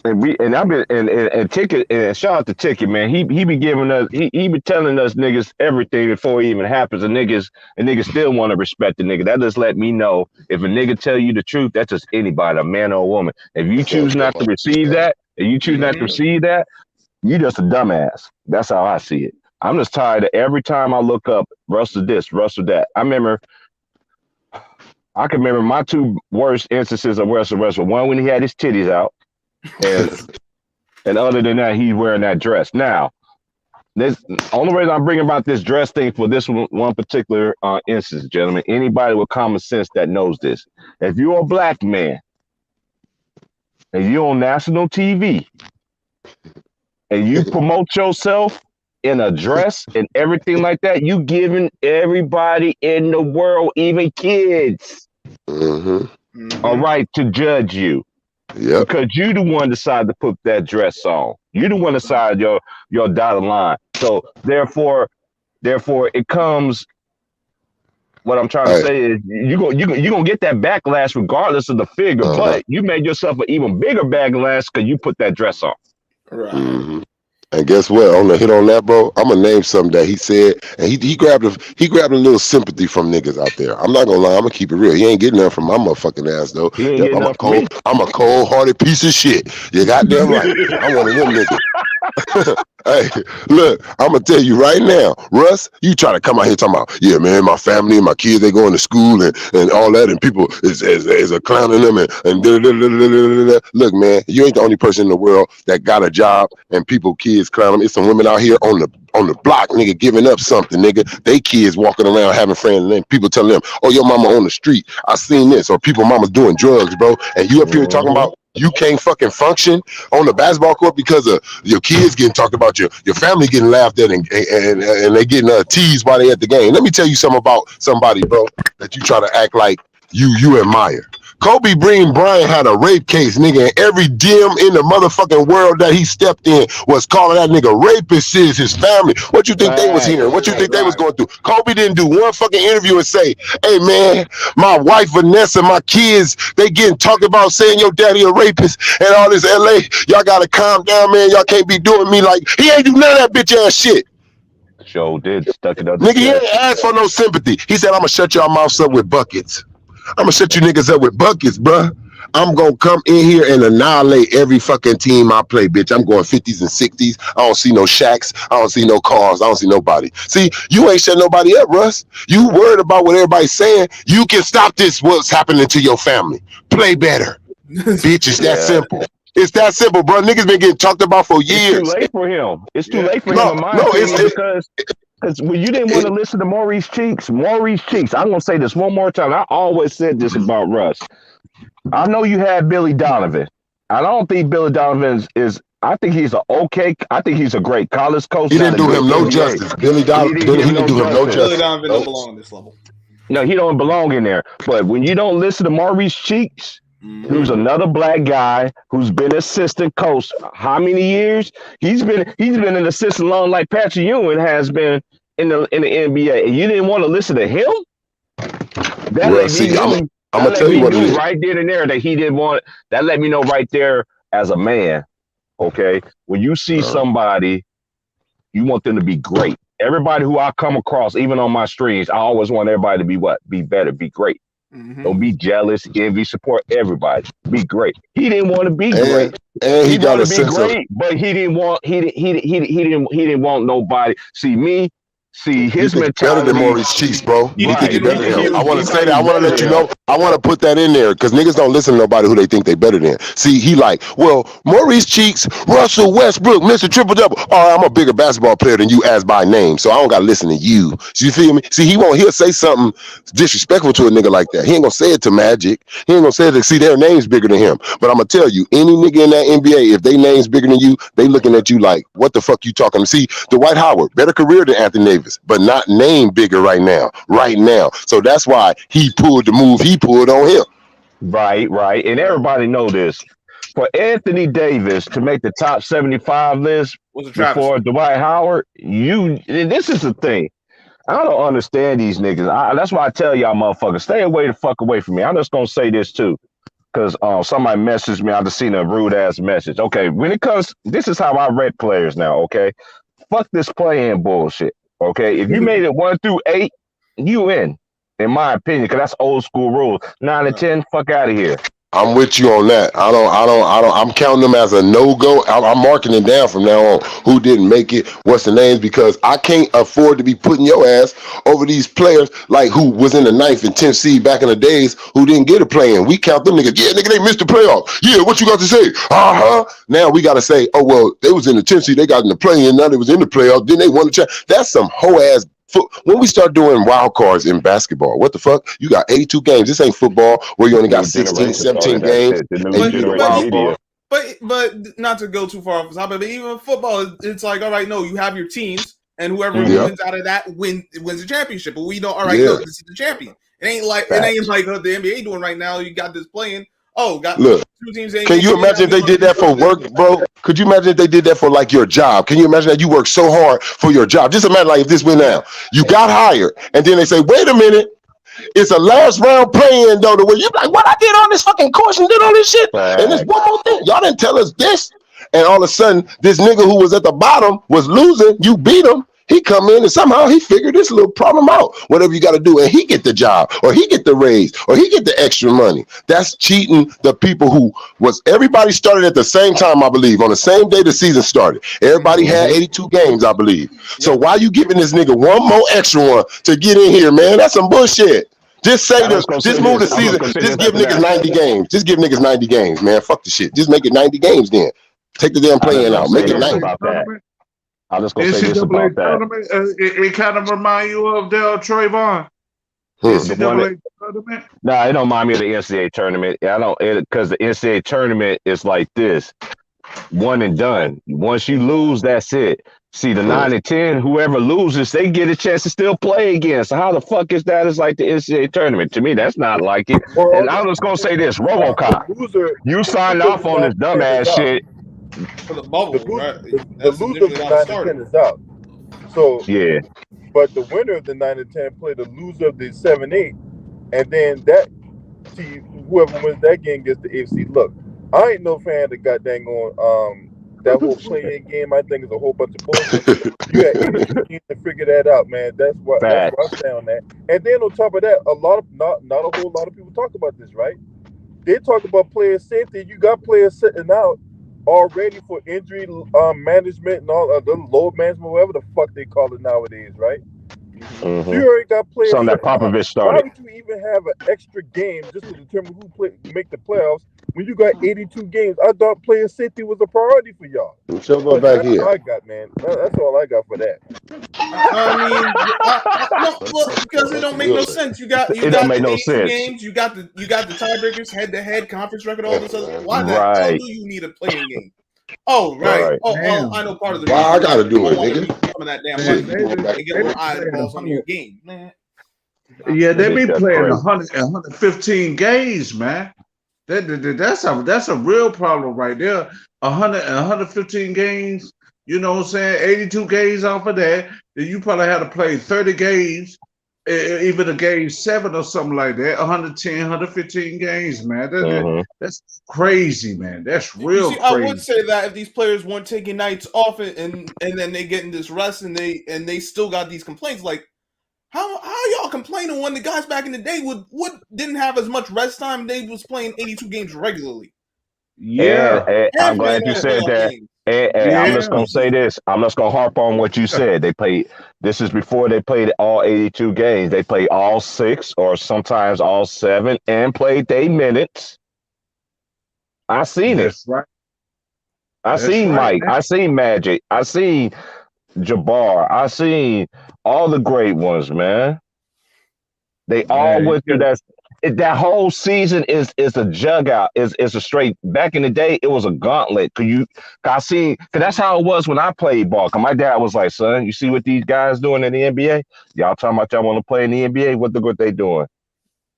And I've been and Ticket, and shout out to Ticket, man. He be giving us he be telling us niggas everything before it even happens. And niggas still want to respect the nigga. That just let me know if a nigga tell you the truth, that's just anybody, a man or a woman. If you choose not to receive that, you just a dumbass. That's how I see it. I'm just tired of every time I look up Russell this, Russell that. I can remember my two worst instances of Russell Westbrook. One when he had his titties out. And other than that, he's wearing that dress. Now, this only reason I'm bringing about this dress thing for this one particular instance, gentlemen. Anybody with common sense that knows this. If you're a black man and you're on national TV and you promote yourself in a dress and everything like that, you giving everybody in the world, even kids, a right to judge you. Yeah, because you the one decided to put that dress on. You the one decided your dotted line. So therefore it comes. What I'm trying to say is you gonna get that backlash regardless of the figure, but you made yourself an even bigger backlash because you put that dress on. Right. And guess what? On the hit on that, bro, I'm gonna name something that he said, and he grabbed a little sympathy from niggas out there. I'm not gonna lie, I'm gonna keep it real. He ain't getting nothing from my motherfucking ass though. I'm a cold-hearted piece of shit. You goddamn right. I'm one of them niggas. Hey, look, I'm gonna tell you right now, Russ, you try to come out here talking about, yeah, man, my family and my kids, they going to school and all that, and people is a clowning them and look, man, you ain't the only person in the world that got a job and kids clown them. It's some women out here on the block, nigga, giving up something, nigga. They kids walking around having friends, and then people telling them, oh, your mama on the street. I seen this, or people mama's doing drugs, bro. And you up here talking about you can't fucking function on the basketball court because of your kids getting talked about, your family getting laughed at, and they getting teased while they at the game. Let me tell you something about somebody, bro, that you try to act like you admire. Kobe Bryant had a rape case, nigga, and every DM in the motherfucking world that he stepped in was calling that nigga rapist, his family. What you think they was hearing? What you think they was going through? Kobe didn't do one fucking interview and say, hey, man, my wife, Vanessa, my kids, they getting talked about saying your daddy a rapist and all this LA. Y'all got to calm down, man. Y'all can't be doing me like, he ain't do none of that bitch ass shit. Joe did stuck it up. Nigga, he ain't asked for no sympathy. He said, I'm going to shut y'all mouths up with buckets. I'm gonna shut you niggas up with buckets, bruh. I'm gonna come in here and annihilate every fucking team I play, bitch. I'm going 50s and 60s. I don't see no Shaqs. I don't see no cars. I don't see nobody. See, you ain't shut nobody up, Russ. You worried about what everybody's saying. You can stop this, what's happening to your family. Play better. Bitch, it's that simple. It's that simple, bro. Niggas been getting talked about for years. It's too late for him. It's too late for him, in my opinion, because when you didn't want to listen to Maurice Cheeks, I'm going to say this one more time. I always said this about Russ. I know you had Billy Donovan. I don't think Billy Donovan I think he's I think he's a great college coach. He didn't do him no justice. Billy Donovan didn't do him no justice. Billy Donovan don't belong on this level. No, he don't belong in there. But when you don't listen to Maurice Cheeks, who's another black guy who's been assistant coach how many years? He's been an assistant long like Patrick Ewing has been in the NBA, and you didn't want to listen to him? I'm gonna tell you what it is. Right there and there that he didn't want. That let me know right there as a man. Okay, when you see somebody, you want them to be great. Everybody who I come across, even on my streams, I always want everybody to be what? Be better, be great. Don't be jealous, envy, support everybody. Be great. He didn't want to be great. And he got a sense of, but he didn't want nobody. See his mentality. Better than Maurice Cheeks, bro. You think he better than him. I want to say that. I want to let you know. I want to put that in there because niggas don't listen to nobody who they think they better than. See, he like, well, Maurice Cheeks, Russell Westbrook, Mr. Triple Double. Oh, I'm a bigger basketball player than you as by name, so I don't gotta listen to you. So you feel me? See, he'll say something disrespectful to a nigga like that. He ain't gonna say it to Magic. He ain't gonna say it to see their name's bigger than him. But I'm gonna tell you, any nigga in that NBA, if they name's bigger than you, they looking at you like, what the fuck you talking to? See, Dwight Howard, better career than Anthony Davis, but not name bigger right now. So that's why he pulled the move he pulled on him. Right. And everybody know this. For Anthony Davis to make the top 75 list before Dwight Howard, this is the thing. I don't understand these niggas. That's why I tell y'all motherfuckers, stay the fuck away from me. I'm just gonna say this too. Because somebody messaged me, I just seen a rude ass message. Okay, when it comes, this is how I rate players now, okay? Fuck this play-in bullshit. Okay, if you made it 1 through 8, you in my opinion, because that's old school rules. 9 and 10, fuck out of here. I'm with you on that. I'm counting them as a no-go. I'm marking it down from now on. Who didn't make it? What's the names? Because I can't afford to be putting your ass over these players like who was in the 9th and 10th seed back in the days who didn't get a play-in. We count them niggas. Yeah, nigga, they missed the playoff. Yeah, what you got to say? Now we got to say, oh, well, they was in the 10th seed. They got in the play-in. Now they was in the playoff. Then they won the championship. That's some hoe-ass. When we start doing wild cards in basketball, what the fuck? You got 82 games. This ain't football where you only got 16, 17 games. But not to go too far off the topic, but even football, it's like, all right, no, you have your teams, and whoever wins out of that wins the championship. But we know, all right, no, this is the champion. It ain't like the NBA doing right now. You got this playing. Look, 2 teams. Can you imagine if they did that for work, bro? Could you imagine if they did that for like your job? Can you imagine that you work so hard for your job? Just imagine like if this went down, you got hired, and then they say, wait a minute, it's a last round play-in though, the way you like, what I did on this fucking course and did all this shit, and there's one more thing, y'all didn't tell us this, and all of a sudden this nigga who was at the bottom was losing, you beat him. He come in and somehow he figured this little problem out. Whatever you got to do, and he get the job, or he get the raise, or he get the extra money. That's cheating the people who everybody started at the same time, I believe, on the same day the season started. Everybody had 82 games, I believe. So why you giving this nigga one more extra one to get in here, man? That's some bullshit. Just say this. Just move the season. Just give niggas 90 games. Just give niggas 90 games, man. Fuck the shit. Just make it 90 games then. Take the damn play-in out. Make it 90. I'm just gonna say this about that. It kind of remind you of Trayvon. NCAA tournament? Nah, it don't mind me of the NCAA tournament. I don't, because the NCAA tournament is like this, one and done. Once you lose, that's it. See, the 9 and 10, whoever loses, they get a chance to still play again. So how the fuck is that? It's like the NCAA tournament. To me, that's not like it. And I'm just gonna say this, RoboCop, you signed off on this dumbass shit. For the bubble, right? The loser of the 9 and 10 is out. So yeah, but the winner of the 9 and 10 play the loser of the 7-8, and then that team, whoever wins that game gets the AFC. Look, I ain't no fan of the goddamn on that whole play-in game. I think is a whole bunch of bullshit. You had 82 teams to figure that out, man. That's what I say on that. And then on top of that, not a whole lot of people talk about this, right? They talk about player safety. You got players sitting out already for injury management and all the load management, whatever the fuck they call it nowadays, right? Mm-hmm. You already got players. Something that Popovich started. Why would you even have an extra game just to determine who make the playoffs when you got 82 games? I thought player safety was a priority for y'all. So go back here. That's all I got, man. That's all I got for that. I mean, look, because it don't make no sense. You got the 82 games. You got the tiebreakers, head-to-head, conference record, all this other. Why the hell do you need a playing game? Oh, right. Oh, I know part of the reason. Why I gotta do it, nigga? Some of that damn money and get more eyeballs on your game, man. Yeah, they be playing 115 games, man. That's a real problem right there. 115 games. You know what I'm saying? 82 games off of that. Then you probably had to play 30 games, even a game 7 or something like that. 110, 115 games, man. That's crazy, man. That's real crazy. I would say that if these players weren't taking nights off and then they getting this rest and they still got these complaints, like how y'all complaining when the guys back in the day didn't have as much rest time? They was playing 82 games regularly. Yeah, and I'm glad you said that. And I'm just gonna say this. I'm just gonna harp on what you said. They played. This is before they played all 82 games. They played all 6 or sometimes all 7 and played their minutes. I seen it. Right. I seen Mike. Man. I seen Magic. I seen Jabbar. I seen all the great ones, man. They all went through that. That whole season is a jug out. Is a straight. Back in the day, it was a gauntlet. Cause that's how it was when I played ball. Cause my dad was like, "Son, you see what these guys doing in the NBA? Y'all talking about y'all want to play in the NBA? What they doing?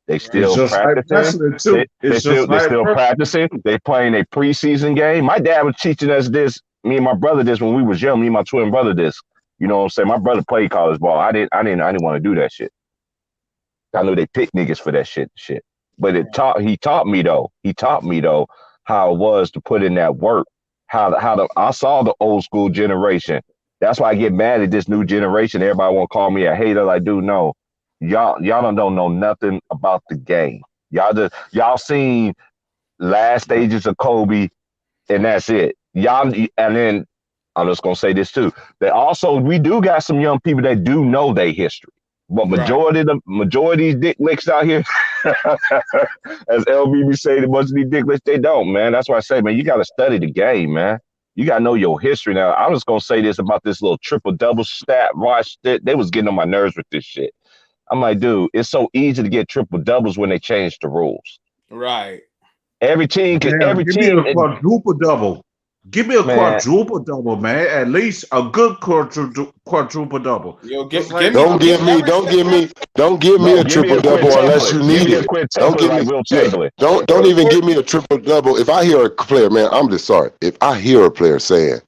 They still practicing. They still practicing. They playing a preseason game. My dad was teaching us this. Me and my brother this when we was young. Me and my twin brother this. You know what I'm saying? My brother played college ball. I didn't want to do that shit. I knew they picked niggas for that shit. But he taught me though how it was to put in that work. I saw the old school generation. That's why I get mad at this new generation. Everybody want to call me a hater. Like, dude, no. Y'all don't know nothing about the game. Y'all seen last stages of Kobe, and that's it. And then I'm just gonna say this too. We do got some young people that do know their history. But majority of these dick licks out here, as LBB say, the bunch of these dick licks, they don't, man. That's why I say, man, you got to study the game, man. You got to know your history. Now, I'm just going to say this about this little triple-double stat. Watch it. They was getting on my nerves with this shit. I'm like, dude, it's so easy to get triple-doubles when they changed the rules. Right. Every team can. Give me a quadruple-double. Give me a quadruple-double, man. At least a good quadruple-double. Don't give me a triple-double unless you need it. Don't even give me a triple-double. If I hear a player, man, I'm just sorry. If I hear a player saying,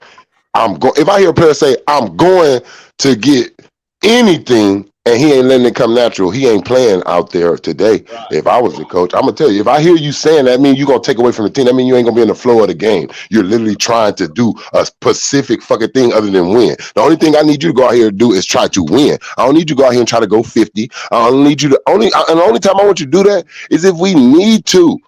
I'm going to get anything, and he ain't letting it come natural, he ain't playing out there today. Right. If I was the coach, I'm going to tell you, if I hear you saying that, means you're going to take away from the team. That means you ain't going to be in the flow of the game. You're literally trying to do a specific fucking thing other than win. The only thing I need you to go out here and do is try to win. I don't need you to go out here and try to go 50. I don't need you to and the only time I want you to do that is if we need to.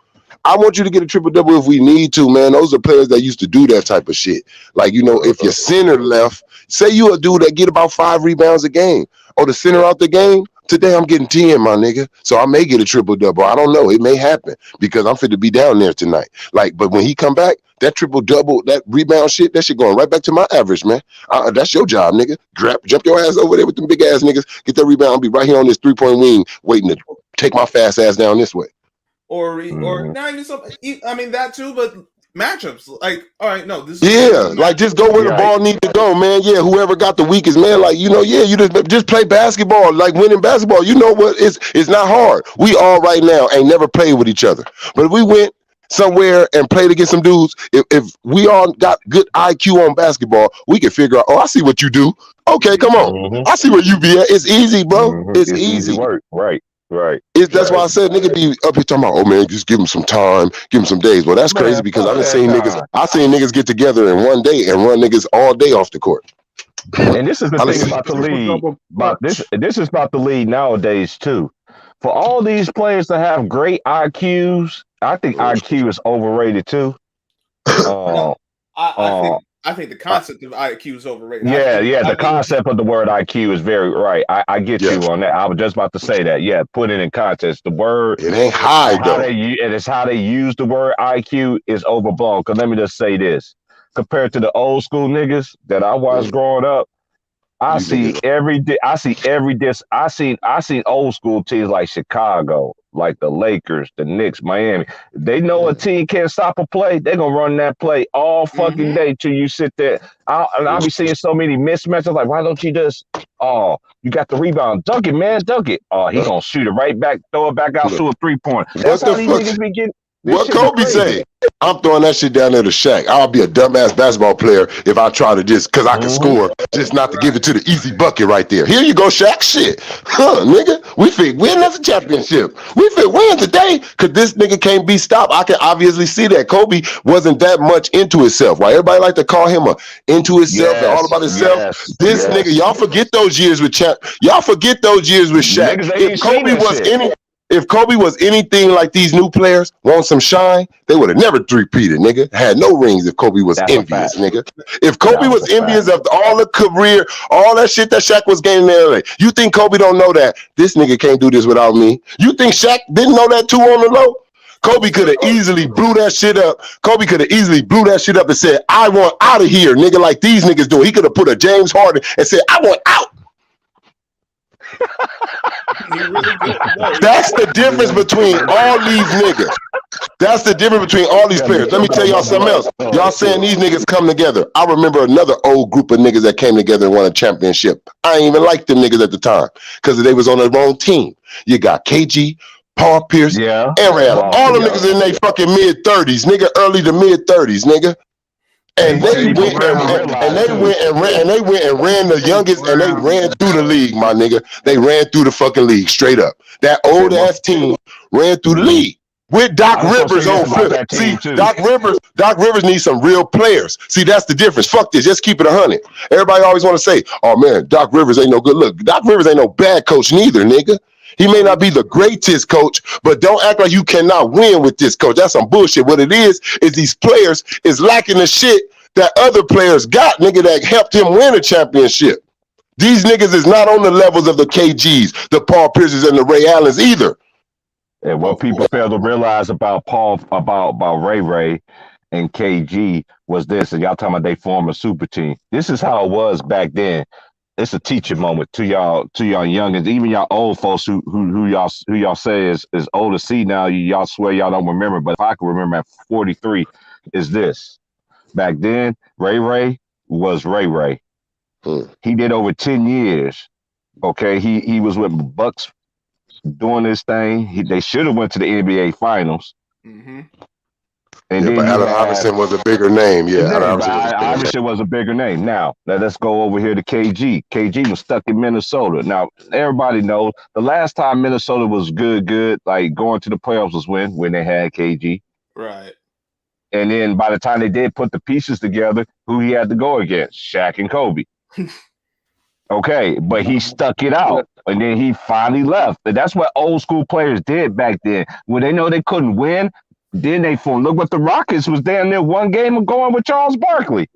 I want you to get a triple-double if we need to, man. Those are players that used to do that type of shit. Like, if your center left, say you a dude that get about 5 rebounds a game, or the center out the game, Today I'm getting 10, my nigga. So I may get a triple double. I don't know. It may happen because I'm fit to be down there tonight. Like, but when he come back, that triple double, that rebound shit, that shit going right back to my average, man. That's your job, nigga. Jump your ass over there with them big ass niggas. Get that rebound. I'll be right here on this 3-point wing, waiting to take my fast ass down this way. Or not even something. I mean that too, but matchups. Like, all right, no, this. Like just go where the ball needs to go, man. Yeah, whoever got the weakest man, like you just play basketball, like winning basketball. You know what? It's not hard. We all right now ain't never played with each other, but if we went somewhere and played against some dudes, if we all got good IQ on basketball, we can figure out. Oh, I see what you do. Okay, come on. I see where you be at. It's easy, bro. It's easy work. Right. That's why I said nigga be up here talking about, oh man, just give him some time, give him some days. Well, that's crazy because I seen niggas get together in one day and run niggas all day off the court. And this is the thing about the league. This is about the league nowadays too. For all these players to have great IQs, I think IQ is overrated too. I think the concept of IQ is overrated. The concept of the word IQ is very right. I get you on that. I was just about to say that. Yeah, put it in context. The word it ain't high though. It's how they use the word IQ is overblown. Because let me just say this: compared to the old school niggas that I was growing up, I seen old school teams like Chicago, like the Lakers, the Knicks, Miami. They know a team can't stop a play. They're gonna run that play all fucking day till you sit there. I'll be seeing so many mismatches. Like, why don't you just you got the rebound, dunk it, man, dunk it. Oh, he gonna shoot it right back, throw it back out to a 3-point. That's how these niggas be getting. What Kobe say? I'm throwing that shit down there to Shaq. I'll be a dumbass basketball player if I try to because I can score, just not to give it to the easy bucket right there. Here you go, Shaq. Shit. Nigga. We fit win as a championship. We fit win today because this nigga can't be stopped. I can obviously see that Kobe wasn't that much into himself. Why everybody like to call him into himself and all about himself. Nigga, y'all forget those years with Y'all forget those years with Shaq. If Kobe was anything like these new players, want some shine, they would have never three-peated, nigga. Had no rings if Kobe was envious, nigga. If Kobe was envious of all the career, all that shit that Shaq was gaining in LA, you think Kobe don't know that? This nigga can't do this without me. You think Shaq didn't know that too on the low? Kobe could have easily blew that shit up. And said, I want out of here, nigga, like these niggas do. He could have put a James Harden and said, I want out. That's the difference between all these niggas. That's the difference between all these players. Let me tell y'all something else. Y'all saying these niggas come together. I remember another old group of niggas that came together and won a championship. I ain't even like them niggas at the time because they was on the wrong team. You got KG, Paul Pierce, and Ray Allen. All them niggas in their fucking mid-30s, nigga, early to mid-30s, nigga. And they went and ran the youngest, and they ran through the league, my nigga. They ran through the fucking league straight up. That old ass team ran through the league with Doc Rivers on flip. See, Doc Rivers needs some real players. See, that's the difference. Fuck this. Just keep it 100. Everybody always want to say, "Oh man, Doc Rivers ain't no good." Look, Doc Rivers ain't no bad coach neither, nigga. He may not be the greatest coach, but don't act like you cannot win with this coach. That's some bullshit. What it is these players is lacking the shit that other players got, nigga, that helped him win a championship. These niggas is not on the levels of the KGs, the Paul Pierces, and the Ray Allens either. And what people fail to realize about Ray and KG was this, and y'all talking about they form a super team. This is how it was back then. It's a teaching moment to y'all youngins, even y'all old folks who y'all say is old to see now. Y'all swear y'all don't remember, but if I can remember at 43, is this. Back then, Ray was Ray. He did over 10 years. Okay, he was with Bucks doing this thing. They should have went to the NBA Finals. Mm-hmm. And then but Allen Iverson was a bigger name. Yeah, Iverson was a bigger name. Now, let's go over here to KG. KG was stuck in Minnesota. Now, everybody knows the last time Minnesota was good, like going to the playoffs was when they had KG. Right. And then by the time they did put the pieces together, who he had to go against? Shaq and Kobe. Okay, but he stuck it out. And then he finally left. And that's what old school players did back then. When they know they couldn't win, then they formed. Look what the Rockets was down there one game of going with Charles Barkley.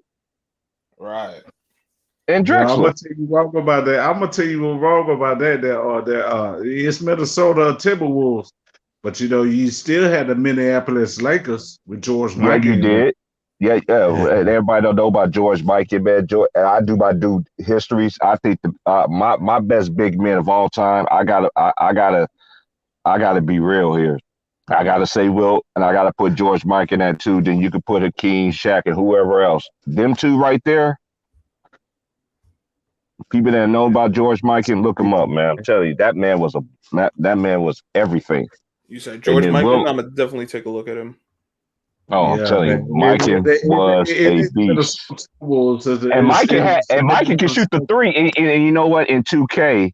Right. And No, I'm Drexler. gonna tell you wrong about that. I'm gonna tell you what's wrong about that. It's Minnesota Timberwolves, but you still had the Minneapolis Lakers with George Yeah, Mikan you in there. did. Yeah, and everybody don't know about George Mikan, man. And I do my due histories. I think my best big men of all time. I gotta be real here. I gotta say Wilt, and I gotta put George Mike in that too. Then you could put Hakeem, Shaq, and whoever else. Them two right there. People that know about George Mike and look him up, man. I'm telling you, that man was everything. You said And George then Mikan? Wilt, I'm gonna definitely take a look at him. I'm Yeah, telling you, man. Mike was a beast. And Mike can shoot the three. And you know what? In 2K,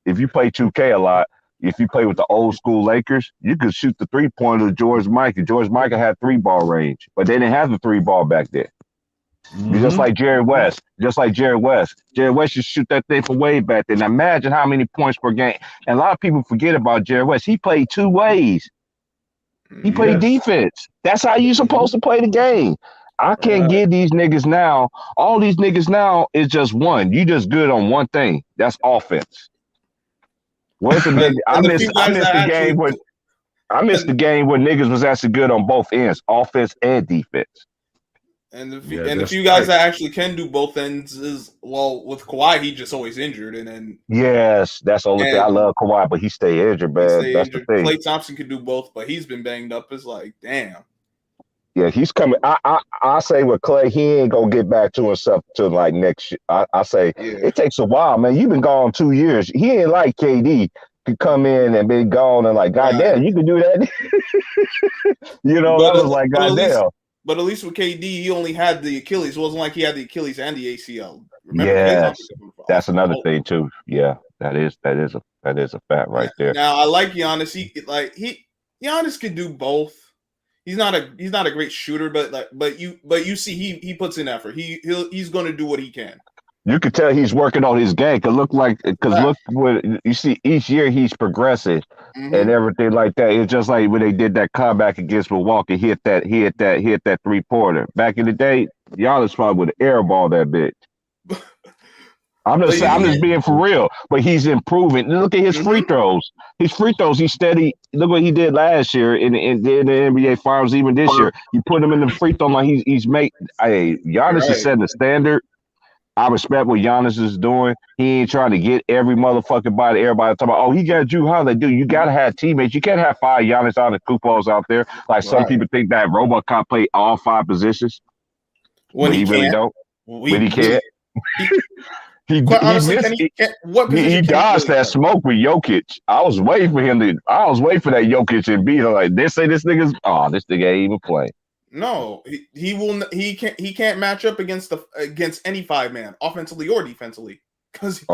if you play 2K a lot, if you play with the old school Lakers, you could shoot the 3-pointer to George Mikan. George Mikan had 3-ball range, but they didn't have the 3-ball back then. Just like Jerry West. Jerry West used to shoot that thing from way back then. Now imagine how many points per game. And a lot of people forget about Jerry West. He played two ways. He played defense. That's how you're supposed to play the game. I can't give these niggas now. All these niggas now is just one. You just good on one thing. That's offense. Where's the nigga? I missed the game when niggas was actually good on both ends, offense and defense. And the few guys that actually can do both ends is, well, with Kawhi, he just always injured, and then yes, that's the only thing. I love Kawhi, but he stay injured, man. That's the thing. Klay Thompson could do both, but he's been banged up. It's like, damn. Yeah, he's coming. I say with Klay, he ain't gonna get back to himself till like next year. I say it takes a while, man. You've been gone 2 years. He ain't like KD could come in and be gone and like, goddamn, you can do that. That was like, goddamn. But at least with KD, he only had the Achilles. It wasn't like he had the Achilles and the ACL. Remember, yes, that's another thing too. Yeah, that is a fact right there. Now I like Giannis. Giannis can do both. He's not a great shooter, but you see he puts in effort. He's going to do what he can. You could tell he's working on his game. Look what you see each year he's progressing and everything like that. It's just like when they did that comeback against Milwaukee, hit that 3-pointer. Back in the day, Giannis probably would have airballed that bitch. I'm just being for real. But he's improving. Look at his free throws. His free throws, he's steady. Look what he did last year in the NBA Finals, even this year. You put him in the free throw line, he's Giannis is setting the standard. I respect what Giannis is doing. He ain't trying to get every motherfucking body. Everybody talking about, he got Drew Holiday. Dude, you got to have teammates. You can't have 5 Giannis Antetokounmpos out there. Like some people think that RoboCop play all 5 positions. When he really don't. When he can't. He dodged that smoke with Jokic. I was waiting for that Jokic and beat him. Like, they say this nigga ain't even playing. No, he can't match up against any 5-man, offensively or defensively, because his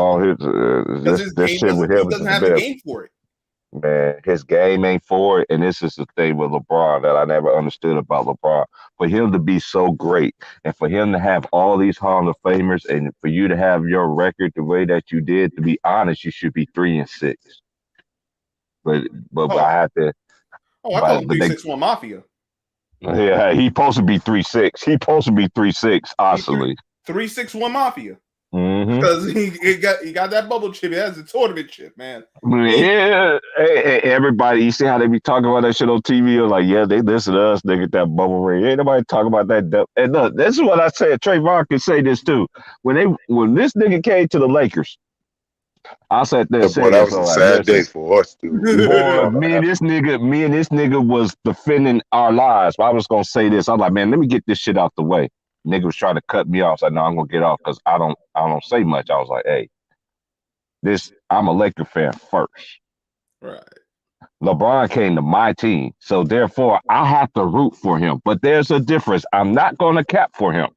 game shit with him doesn't have the game for it. Man, his game ain't for it, and this is the thing with LeBron that I never understood about LeBron. For him to be so great, and for him to have all these Hall of Famers, and for you to have your record the way that you did, to be honest, you should be 3-6. But I have to. I call him 3-6-1 Mafia. Yeah, he supposed to be 3-6. He supposed to be 3-6, honestly. 3-6-1 Mafia. Because he got that bubble chip. He has a tournament chip, man. Yeah, everybody. You see how they be talking about that shit on TV? Or like, yeah, they listen to us. They get that bubble ring. Ain't nobody talking about that. And look, this is what I said. Trayvon can say this too. When this nigga came to the Lakers, I said this. Boy, that was a sad day for us, dude. Boy, me and this nigga was defending our lives. I was gonna say this. I was like, man, let me get this shit out the way. Nigga was trying to cut me off. So no, I'm gonna get off because I don't say much. I was like, hey, I'm a Laker fan first. Right. LeBron came to my team, so therefore I have to root for him. But there's a difference. I'm not gonna cap for him.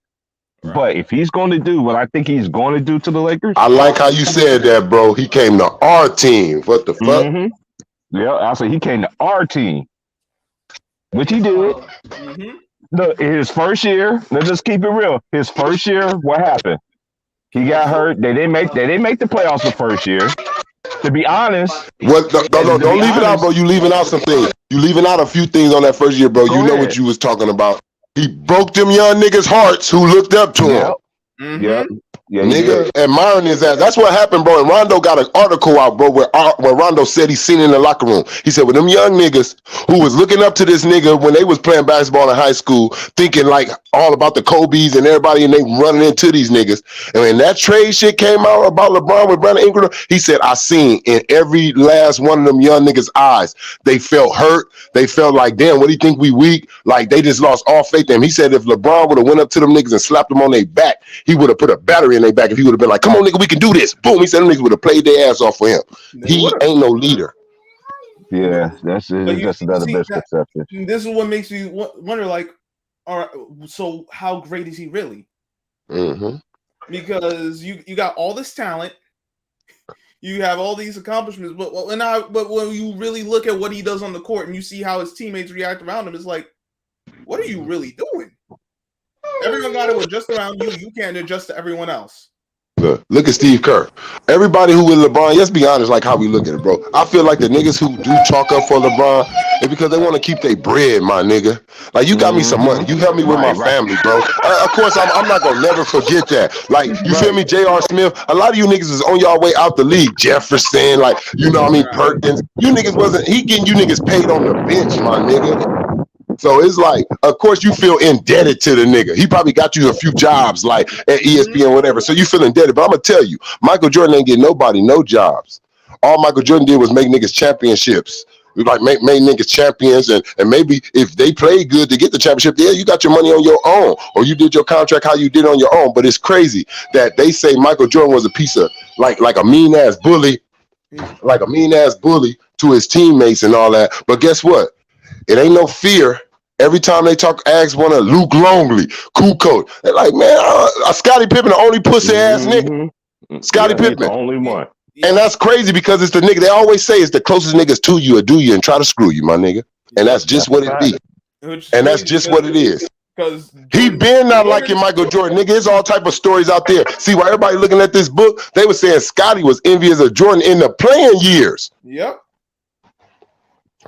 Right. But if he's going to do what I think he's going to do to the Lakers, I like how you said that, bro. He came to our team. What the fuck? Yeah, I said he came to our team, which he did. Look, his first year, let's just keep it real. His first year, what happened? He got hurt. They didn't make the playoffs the first year. To be honest, don't leave it out, bro. You leaving out some things. You leaving out a few things on that first year, bro. You know what you was talking about. He broke them young niggas' hearts who looked up to him. Yep. Nigga, admiring his ass. That's what happened, bro. And Rondo got an article out, bro, where Rondo said he seen it in the locker room. He said, with them young niggas who was looking up to this nigga when they was playing basketball in high school, thinking like all about the Kobe's and everybody, and they running into these niggas. And when that trade shit came out about LeBron with Brandon Ingram, he said, I seen in every last one of them young niggas' eyes, they felt hurt. They felt like, damn, what do you think we weak? Like they just lost all faith in him. He said if LeBron would have went up to them niggas and slapped them on their back, he would have put a battery in their back. If he would have been like, come on, nigga, we can do this. Boom. He said them niggas would have played their ass off for him. He ain't no leader. Yeah, that's another misconception. This is what makes me wonder, like, all right, so how great is he really? Mm-hmm. Because you got all this talent, you have all these accomplishments, but when you really look at what he does on the court and you see how his teammates react around him, it's like, what are you really doing? Everyone got to adjust around you. You can't adjust to everyone else. Look at Steve Kerr. Everybody who with LeBron, let's be honest, like how we look at it, bro. I feel like the niggas who do chalk up for LeBron is because they want to keep their bread, my nigga. Like, you got me some money. You help me with my family, bro. Of course, I'm not going to never forget that. Like, you feel me? J.R. Smith, a lot of you niggas was on y'all way out the league. Jefferson, like, you know what I mean? Perkins. You niggas wasn't, he getting you niggas paid on the bench, my nigga. So it's like, of course, you feel indebted to the nigga. He probably got you a few jobs, like at ESPN, whatever. So you feel indebted. But I'm gonna tell you, Michael Jordan ain't get nobody no jobs. All Michael Jordan did was make niggas championships. Like made niggas champions, and maybe if they played good to get the championship, yeah, you got your money on your own, or you did your contract how you did on your own. But it's crazy that they say Michael Jordan was a piece of like a mean ass bully, to his teammates and all that. But guess what? It ain't no fear. Every time they ask one of Luke Longley, cool coach, they're like, man, Scottie Pippen, the only pussy ass nigga. Scottie Pippen, the only one. And that's crazy because it's the nigga. They always say it's the closest niggas to you or do you and try to screw you, my nigga. And that's just what it be. And that's just what it is. Because he been not liking Michael Jordan, nigga. There's all type of stories out there. See, why everybody looking at this book, they were saying Scottie was envious of Jordan in the playing years. Yep.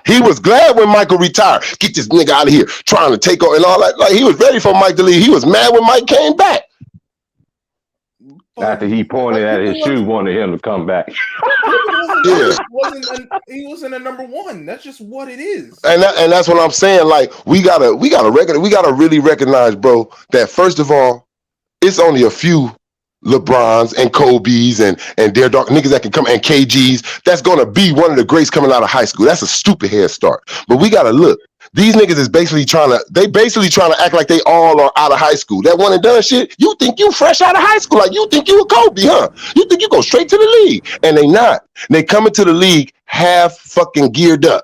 He was glad when Michael retired. Get this nigga out of here, trying to take over and all that. Like, he was ready for Mike to leave. He was mad when Mike came back. After he pointed at his shoe, wanted him to come back. He wasn't a number one. That's just what it is. And that's what I'm saying. Like, we gotta really recognize, bro, that first of all, it's only a few LeBrons and Kobe's and their dark niggas that can come, and KG's that's gonna be one of the greats coming out of high school. That's a stupid head start. But we gotta look. These niggas is basically trying to act like they all are out of high school. That one and done shit. You think you fresh out of high school? Like, you think you a Kobe, huh? You think you go straight to the league? And they not. They coming to the league half fucking geared up.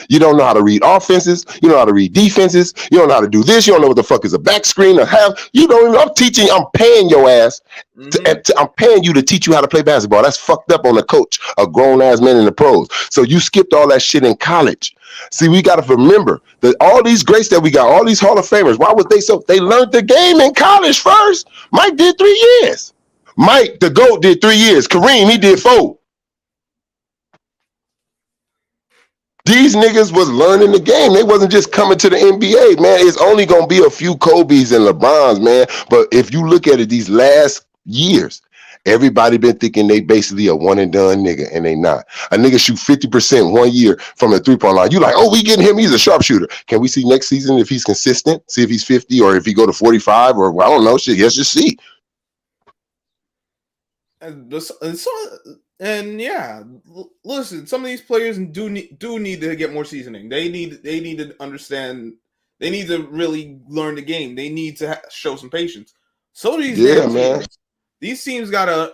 You don't know how to read offenses. You don't know how to read defenses. You don't know how to do this. You don't know what the fuck is a back screen or half. You don't even. I'm paying your ass. I'm paying you to teach you how to play basketball. That's fucked up on a coach, a grown ass man in the pros. So you skipped all that shit in college. See, we got to remember that all these greats that we got, all these Hall of Famers, why was they so? They learned the game in college first. Mike did 3 years. Mike, the GOAT, did 3 years. Kareem, he did 4. These niggas was learning the game. They wasn't just coming to the NBA, man. It's only going to be a few Kobe's and LeBrons, man. But if you look at it these last years, everybody been thinking they basically a one and done nigga, and they not. A nigga shoot 50% 1 year from the 3-point line. You like, oh, we getting him. He's a sharpshooter. Can we see next season if he's consistent? See if he's 50 or if he go to 45 or I don't know. Shit, let's just see. And yeah, listen, some of these players do need to get more seasoning. They need to understand. They need to really learn the game. They need to show some patience. So these teams, these teams gotta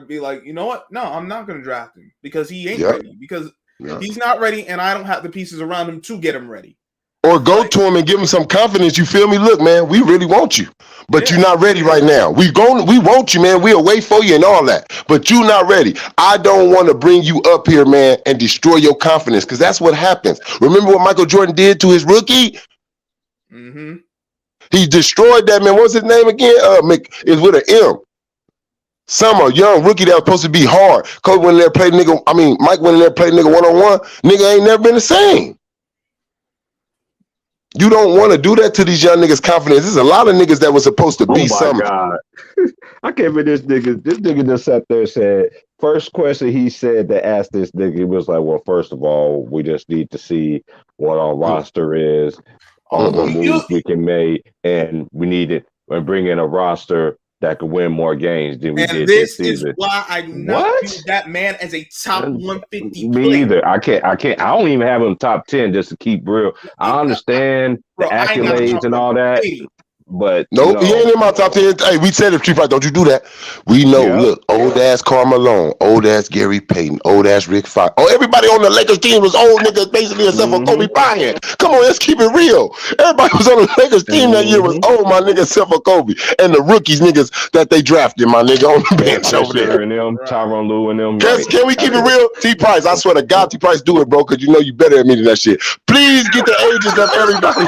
be like, you know what? No, I'm not gonna draft him because he ain't ready. Because he's not ready, and I don't have the pieces around him to get him ready. Or go to him and give him some confidence. You feel me? Look, man, we really want you, but you're not ready right now. We want you, man. We'll wait for you and all that, but you're not ready. I don't want to bring you up here, man, and destroy your confidence, because that's what happens. Remember what Michael Jordan did to his rookie? Mm-hmm. He destroyed that, man. What's his name again? It's with an M. Some young rookie that was supposed to be hard. Kobe went in there, played nigga. I mean, Mike went in there, played nigga one-on-one. Nigga ain't never been the same. You don't want to do that to these young niggas' confidence. There's a lot of niggas that was supposed to be something. God. I can't believe this nigga. This nigga just sat there and said, first question he said to ask this nigga, he was like, well, first of all, we just need to see what our roster is, what moves we can make, and we need it and bring in a roster that could win more games than we did this season. Is why I do not view that man as a top 150 Me player. either. I can't. I don't even have him top 10 just to keep real. I understand the accolades and all that. But nope, he ain't in my top 10. Hey, we said it, Street Fight, don't you do that. We know, look, old ass Karl Malone, old ass Gary Payton, old ass Rick Fox. Oh, everybody on the Lakers team was old niggas basically except for Kobe Bryant. Come on, let's keep it real. Everybody was on the Lakers team that year was old, my nigga, except for Kobe. And the rookies niggas that they drafted, my nigga, on the bench over there. And them, Tyronn Lue and them. Can we keep it real? T-Price, I swear to God, T-Price, do it, bro, because you know you better at me than that shit. Please get the ages of everybody.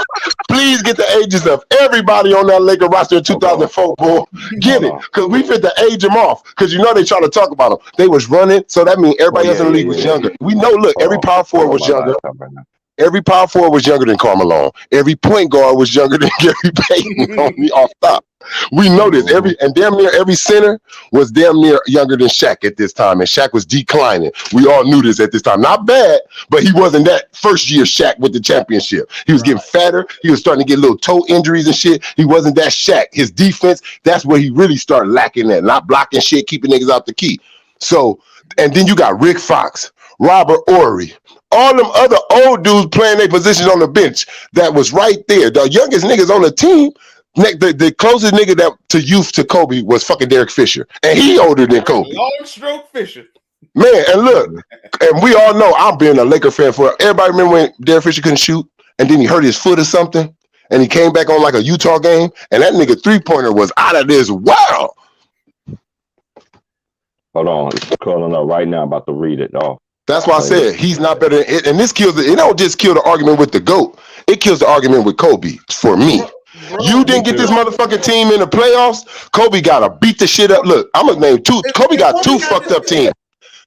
Please get the ages of everybody on that Laker roster in 2004, boy. Get it, because we fit to age them off, because you know they try to talk about them. They was running, so that means everybody else in the league was younger. We know, look, every power forward was younger. Every power forward was younger than Karl Malone. Every point guard was younger than Gary Payton on the off top. We know this. And damn near every center was damn near younger than Shaq at this time, and Shaq was declining. We all knew this at this time. Not bad, but he wasn't that first year Shaq with the championship. He was getting fatter. He was starting to get little toe injuries and shit. He wasn't that Shaq. His defense, that's where he really started lacking at, not blocking shit, keeping niggas out the key. So, and then you got Rick Fox, Robert Horry, all them other old dudes playing their positions on the bench that was right there. The youngest niggas on the team, the closest nigga that to youth to Kobe was fucking Derek Fisher. And he older than Kobe. Long stroke Fisher. Man, and look, and we all know I'm being a Laker fan for everybody. Remember when Derek Fisher couldn't shoot and then he hurt his foot or something and he came back on like a Utah game and that nigga 3-pointer was out of this world. Hold on, it's calling up right now. About to read it. Oh, that's why I said he's not better than it. And this kills it. It don't just kill the argument with the GOAT. It kills the argument with Kobe for me. You didn't get this motherfucking team in the playoffs. Kobe got to beat the shit up. Look, I'm going to name two. Kobe got two fucked up teams.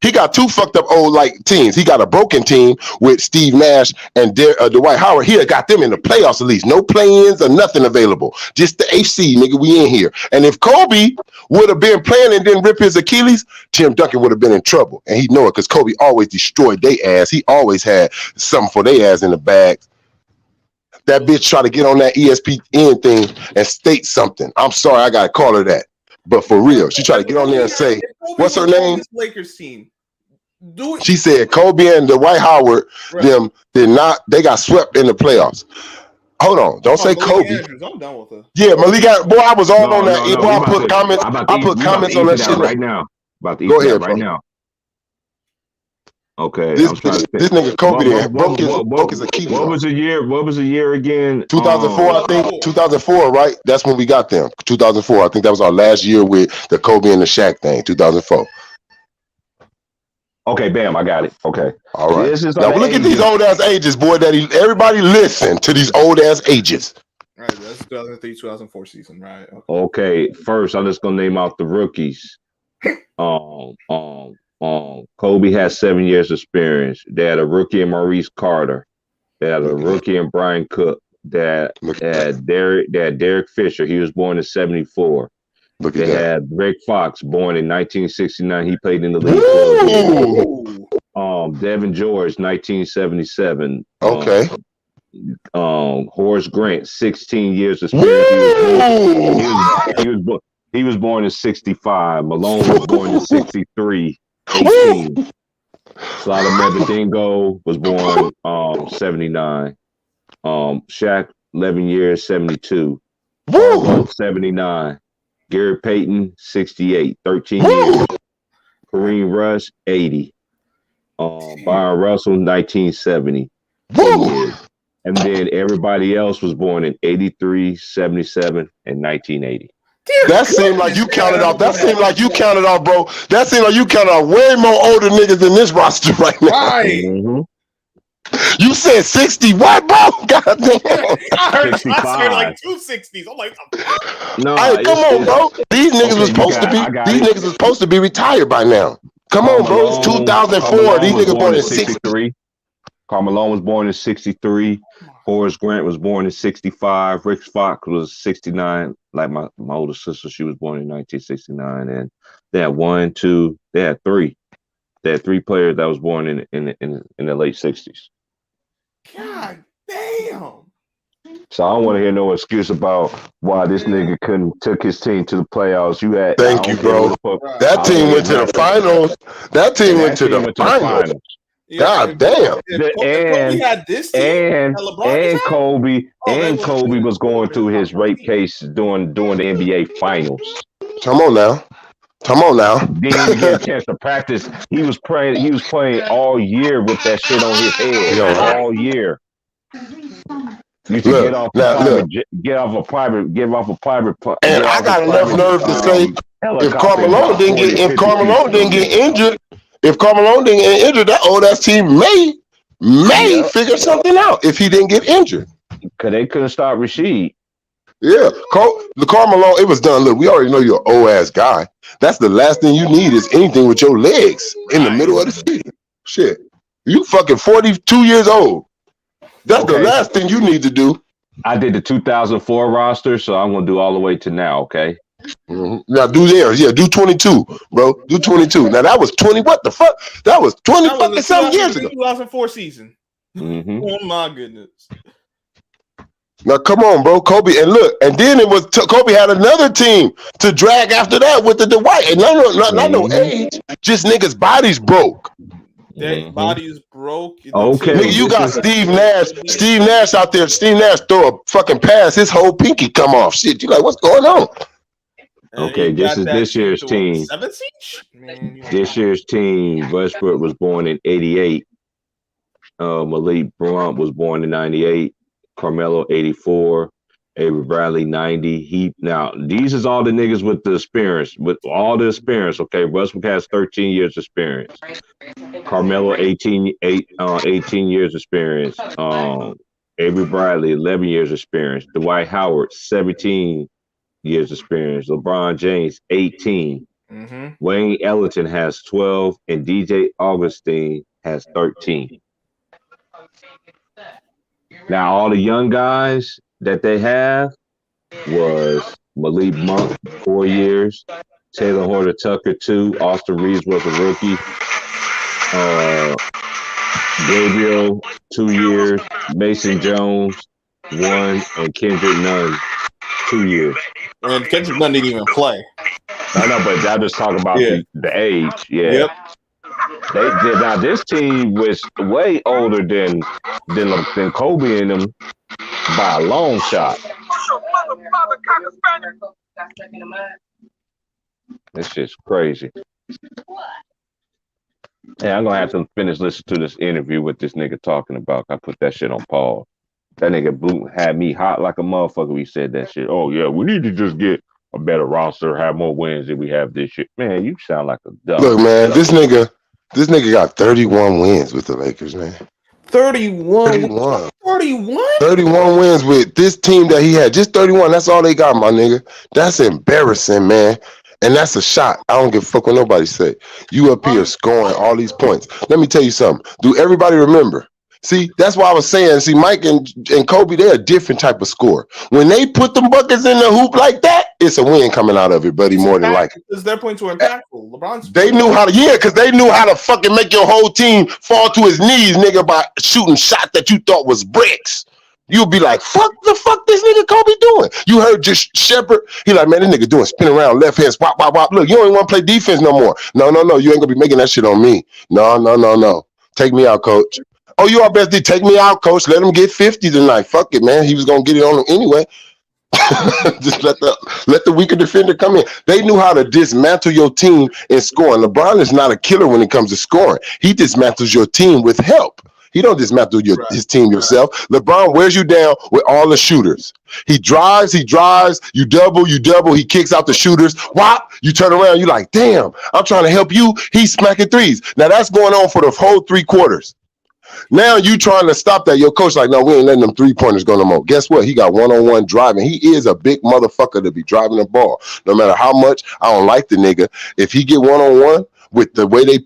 He got two fucked up old like teams. He got a broken team with Steve Nash and Dwight Howard. He had got them in the playoffs at least. No play-ins or nothing available. Just the AC, nigga, we in here. And if Kobe would have been playing and didn't rip his Achilles, Tim Duncan would have been in trouble. And he'd know it because Kobe always destroyed their ass. He always had something for their ass in the bag. That bitch try to get on that ESPN thing and state something. I'm sorry, I got to call her that. But for real, she tried to get on there and say, what's her name? This Lakers team. She said Kobe and Dwight Howard, them did not, they got swept in the playoffs. Hold on, don't say Kobe. Andrews, I'm done with her. Yeah, Malik, boy, I was all on that. I put comments. I put comments on that shit right now. About to go ahead, right now. Okay, this nigga Kobe there broke his Achilles. What was the year? What was the year again? 2004, I think. 2004, right? That's when we got them. 2004. I think that was our last year with the Kobe and the Shaq thing. 2004. Okay, bam, I got it. Okay, all right. Now look at these old ass ages, boy. Everybody listen to these old ass ages. All right, that's 2003, 2004 season, right? Okay. First, I'm just gonna name out the rookies. Kobe has 7 years experience. They had a rookie in Maurice Carter. They had a rookie in Brian Cook. They had Derek Fisher. He was born in 74. They had Rick Fox, born in 1969. He played in the league. Devin George, 1977. Okay. Horace Grant, 16 years experience. He was born in 65. Malone was born in 63. 18. Slaughter Medvedingo was born 79. Shaq 11 years 72. 79. Gary Payton 68 13 years. Kareem Rush 80. Byron Russell 1970. 10 years. And then everybody else was born in 83, 77, and 1980. That seemed like you counted off. That seemed like you counted off, bro. That seemed like you counted off way more older niggas than this roster right now. Right. Mm-hmm. You said 60. What, bro? God damn. I heard like 260s. I'm like, no. Hey, come on, bro. These niggas was supposed to be. These niggas was supposed to be retired by now. Come on, bro. It's 2004. These niggas born in 63. Karl Malone was born in 63. Horace Grant was born in 65. Rick Fox was 69. Like my older sister, she was born in 1969. And they had they had three. They had three players that was born in the late 60s. God damn. So I don't want to hear no excuse about why this nigga couldn't took his team to the playoffs. You had Thank you, bro. That team went to the finals. That team went to the finals. God damn. And Kobe was going through his rape case during the NBA finals. Come on now. Didn't even get a chance to practice. He was playing all year with that shit on his head. All year. You should get off a private. And I got enough nerve to say if Carmelo didn't get injured, that old ass team may figure something out if he didn't get injured. Because they couldn't stop Rasheed. Yeah, the Carmelo, it was done. Look, we already know you're an old ass guy. That's the last thing you need is anything with your legs in the middle of the season. Shit, you fucking 42 years old. That's the last thing you need to do. I did the 2004 roster, so I'm gonna do all the way to now. Okay. Mm-hmm. Now do theirs. Yeah, do 22, bro. Do 22. Now that was 20. What the fuck? That was 20 fucking 7 years ago. 2004 season. Mm-hmm. Oh my goodness. Now come on, bro, Kobe, and look, and then it was Kobe had another team to drag after that with the Dwight, and not no age, just niggas' bodies broke. Their bodies broke. Okay, nigga, you got Steve Nash. Steve Nash out there. Steve Nash throw a fucking pass, his whole pinky come off. Shit, you like, what's going on? Okay, this is this year's team. This year's team. Westbrook was born in '88. Malik Blount was born in '98. Carmelo 84, Avery Bradley 90. Now these is all the niggas with the experience, Okay, Westbrook has 13 years experience. Carmelo 18 years experience. Avery Bradley 11 years experience. Dwight Howard 17 years experience. LeBron James 18. Mm-hmm. Wayne Ellington has 12, and DJ Augustine has 13. Now, all the young guys that they have was Malik Monk, 4 years. Taylor Horton Tucker, 2. Austin Reeves was a rookie. Gabriel, 2 years. Mason Jones, 1. And Kendrick Nunn, 2 years. And Kendrick Nunn didn't even play. I know, but I just talk about the age. Yeah. Yep. They did. Now this team was way older than Kobe and them by a long shot. This shit's crazy. Yeah, I'm gonna have to finish listening to this interview with this nigga talking about. I put that shit on pause. That nigga had me hot like a motherfucker. We said that shit. Oh yeah, we need to just get a better roster, have more wins than we have this shit. Man, you sound like a dumb. Look, man, this nigga got 31 wins with the Lakers, man. 31 wins with this team that he had. Just 31. That's all they got, my nigga. That's embarrassing, man. And that's a shot. I don't give a fuck what nobody say. You up here scoring all these points. Let me tell you something. Do everybody remember? See, that's why I was saying, see, Mike and Kobe, they're a different type of scorer. When they put them buckets in the hoop like that, it's a win coming out of it, buddy, more than likely. Because their points were impactful. LeBron's they knew how to, because they knew how to fucking make your whole team fall to his knees, nigga, by shooting shots that you thought was bricks. You'll be like, fuck this nigga Kobe doing. You heard just Shepard, he like, man, this nigga doing spin around left hand, swap, wop, wop. Look, you don't even want to play defense no more. No, you ain't gonna be making that shit on me. No. Take me out, coach. Oh, you our best D. Take me out, coach. Let him get 50 tonight. Fuck it, man. He was gonna get it on him anyway. Just let the weaker defender come in. They knew how to dismantle your team in scoring. LeBron is not a killer when it comes to scoring. He dismantles your team with help. He don't dismantle his team yourself. LeBron wears you down with all the shooters. He drives, you double, he kicks out the shooters. Whop, you turn around, you like, damn, I'm trying to help you. He's smacking threes. Now that's going on for the whole 3 quarters. Now you trying to stop that. Your coach like, no, we ain't letting them 3-pointers go no more. Guess what? He got one-on-one driving. He is a big motherfucker to be driving the ball. No matter how much I don't like the nigga, if he get one-on-one with the way they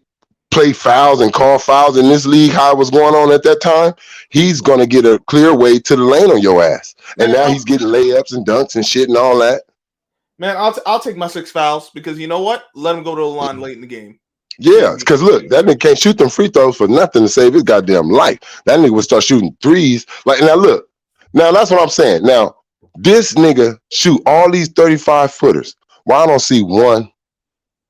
play fouls and call fouls in this league, how it was going on at that time, he's gonna get a clear way to the lane on your ass. And now he's getting layups and dunks and shit and all that. Man, I'll take my 6 fouls because you know what? Let him go to the line late in the game. Yeah, because look, that nigga can't shoot them free throws for nothing to save his goddamn life. That nigga would start shooting threes. Like, now look, now that's what I'm saying. Now, this nigga shoot all these 35 footers. Why I don't see one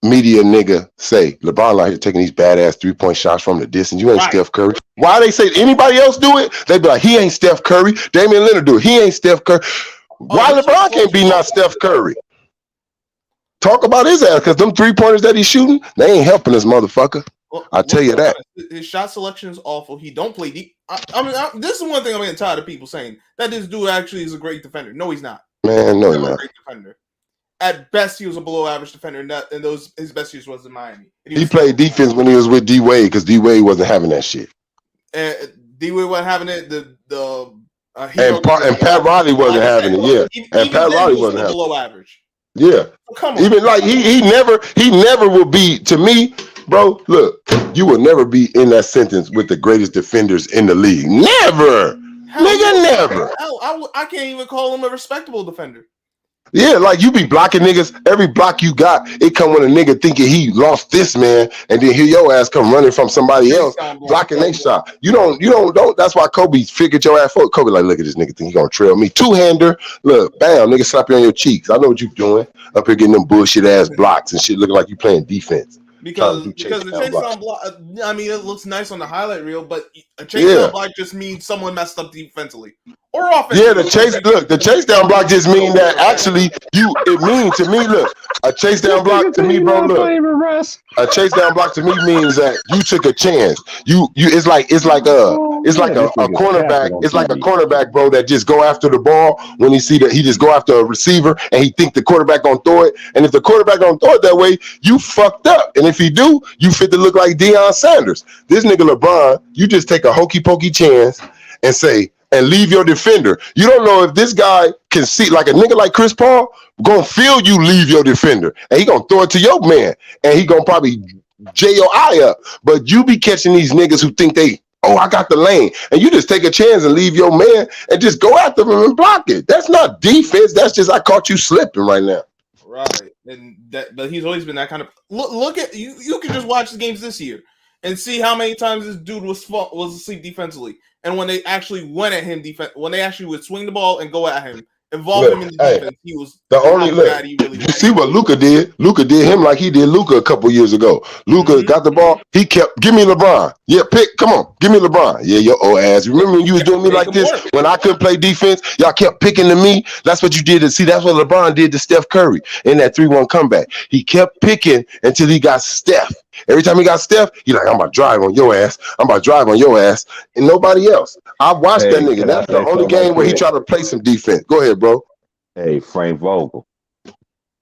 media nigga say LeBron out here taking these badass 3-point shots from the distance? You ain't Steph Curry. Why they say anybody else do it? They be like, he ain't Steph Curry. Damian Leonard do it. He ain't Steph Curry. Why LeBron can't be not Steph Curry? Talk about his ass, because them 3-pointers that he's shooting, they ain't helping this motherfucker. Well, I tell you that. His shot selection is awful. He don't play deep. I mean, this is one thing I'm getting tired of people saying, that this dude actually is a great defender. No, he's not. Man, no, he's not. A great defender. At best, he was a below average defender, and his best years was in Miami. He played defense when he was with D Wade, because D Wade wasn't having that shit. And D Wade wasn't having it. And Pat Riley wasn't having it. Yeah, and Pat Riley wasn't having below average. Yeah, come on. Even like he never will be, to me, bro. Look, you will never be in that sentence with the greatest defenders in the league. Never, nigga, never. Hell, I can't even call him a respectable defender. Yeah, like you be blocking niggas. Every block you got, it come when a nigga thinking he lost this man, and then here your ass come running from somebody else blocking their shot. You don't. That's why Kobe figured your ass for. Kobe like, look at this nigga think he gonna trail me. 2-hander, look, bam, nigga slap you on your cheeks. I know what you doing up here getting them bullshit ass blocks and shit, looking like you playing defense. Because the chase down block, I mean, it looks nice on the highlight reel, but a chase down block just means someone messed up defensively or offensively. Yeah, the chase down block just mean that actually it means to me, look, a chase down block to me, bro, look, a chase down block to me means that you took a chance. It's like a cornerback. It's like a cornerback, bro, that just go after the ball when he see that he just go after a receiver and he think the quarterback gonna throw it. And if the quarterback gonna throw it that way, you fucked up. And if he do, you fit to look like Deion Sanders. This nigga LeBron, you just take a hokey pokey chance and leave your defender. You don't know if this guy can see, like a nigga like Chris Paul, gonna feel you leave your defender. And he gonna throw it to your man. And he gonna probably J your eye up. But you be catching these niggas who think I got the lane. And you just take a chance and leave your man and just go after him and block it. That's not defense. That's just, I caught you slipping right now. Right. But he's always been that kind of look at you. You can just watch the games this year and see how many times this dude was asleep defensively. And when they actually went at him when they actually would swing the ball and go at him, involve him in the defense, he was the only look. You see what Luka did? Luka did him like he did Luka a couple years ago. Luka got the ball. He kept, give me LeBron. Yeah, come on, give me LeBron. Yeah, your old ass. Remember when you was doing me like this when I couldn't play defense? Y'all kept picking to me. That's what you did. See, that's what LeBron did to Steph Curry in that 3-1 comeback. He kept picking until he got Steph. Every time he got Steph, he like, I'm about to drive on your ass. I'm about to drive on your ass. And nobody else. I watched that nigga. That's the only game where he tried to play some defense. Go ahead, bro. Hey, Frank Vogel.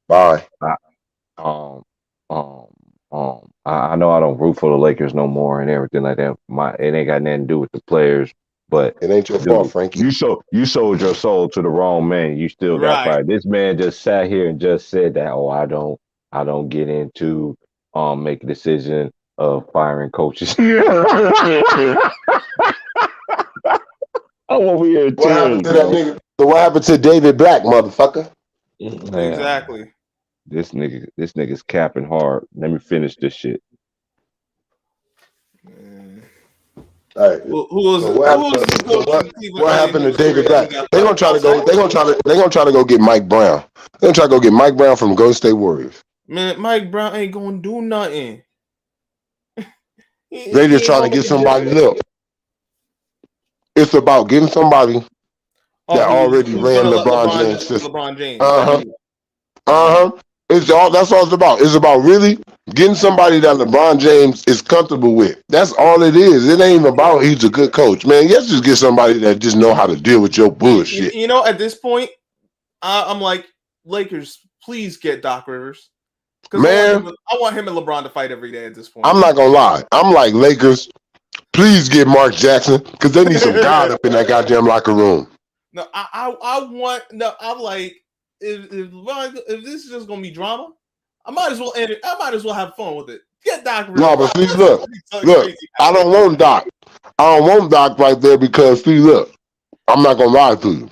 Bye. I know I don't root for the Lakers no more and everything like that. It ain't got nothing to do with the players, but it ain't your fault, Frankie. You sold your soul to the wrong man. You still got fired. This man just sat here and just said that, I don't get into make a decision of firing coaches. I'm over here. What happened to that nigga? So what happened to David Black, motherfucker? Man, exactly. This nigga's capping hard. Let me finish this shit. All right. What happened to David Black? They're gonna try to go get Mike Brown. They're gonna try to go get Mike Brown from Golden State Warriors. Man, Mike Brown ain't gonna do nothing. They just trying to get somebody else. It's about getting somebody that already ran LeBron James' system. That's all it's about. It's about really getting somebody that LeBron James is comfortable with. That's all it is. It ain't even about he's a good coach, man. Let's just get somebody that just know how to deal with your bullshit. You know, at this point, I'm like, Lakers, please get Doc Rivers. Man, I want him and LeBron to fight every day at this point. I'm not gonna lie. I'm like, Lakers, please get Mark Jackson, because they need some God up in that goddamn locker room. No, I'm like, if this is just gonna be drama, I might as well end it. I might as well have fun with it. Get Doc rid No, of but Doc. see, look, I don't want Doc. I don't want Doc right there because, see, look, I'm not going to lie to you.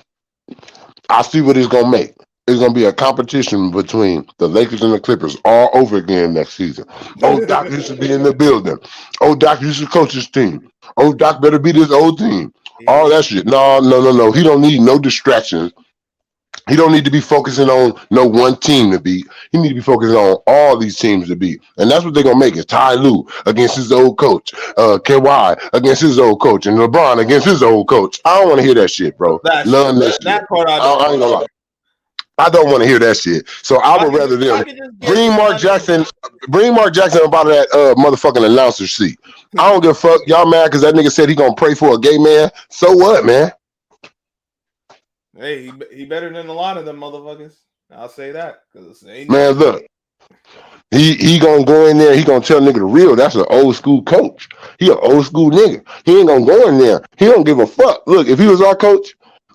I see what he's going to make. It's going to be a competition between the Lakers and the Clippers all over again next season. Oh, Doc used to be in the building. Oh, Doc used to coach his team. Oh, Doc better be this old team. All that shit. No. He don't need no distractions. He don't need to be focusing on no one team to beat. He need to be focusing on all these teams to beat. And that's what they're going to make is Ty Lue against his old coach, Kawhi against his old coach, and LeBron against his old coach. I don't want to hear that shit, bro. None of that shit. That part I ain't gonna lie. I don't want to hear that shit. So I would rather them bring Mark Jackson up out of that motherfucking announcer seat. I don't give a fuck. Y'all mad because that nigga said he gonna pray for a gay man. So what, man? Hey, he better than a lot of them motherfuckers. I'll say that. Man, look. He gonna go in there. He gonna tell nigga the real. That's an old school coach. He an old school nigga. He ain't gonna go in there. He don't give a fuck. Look, if he was our coach,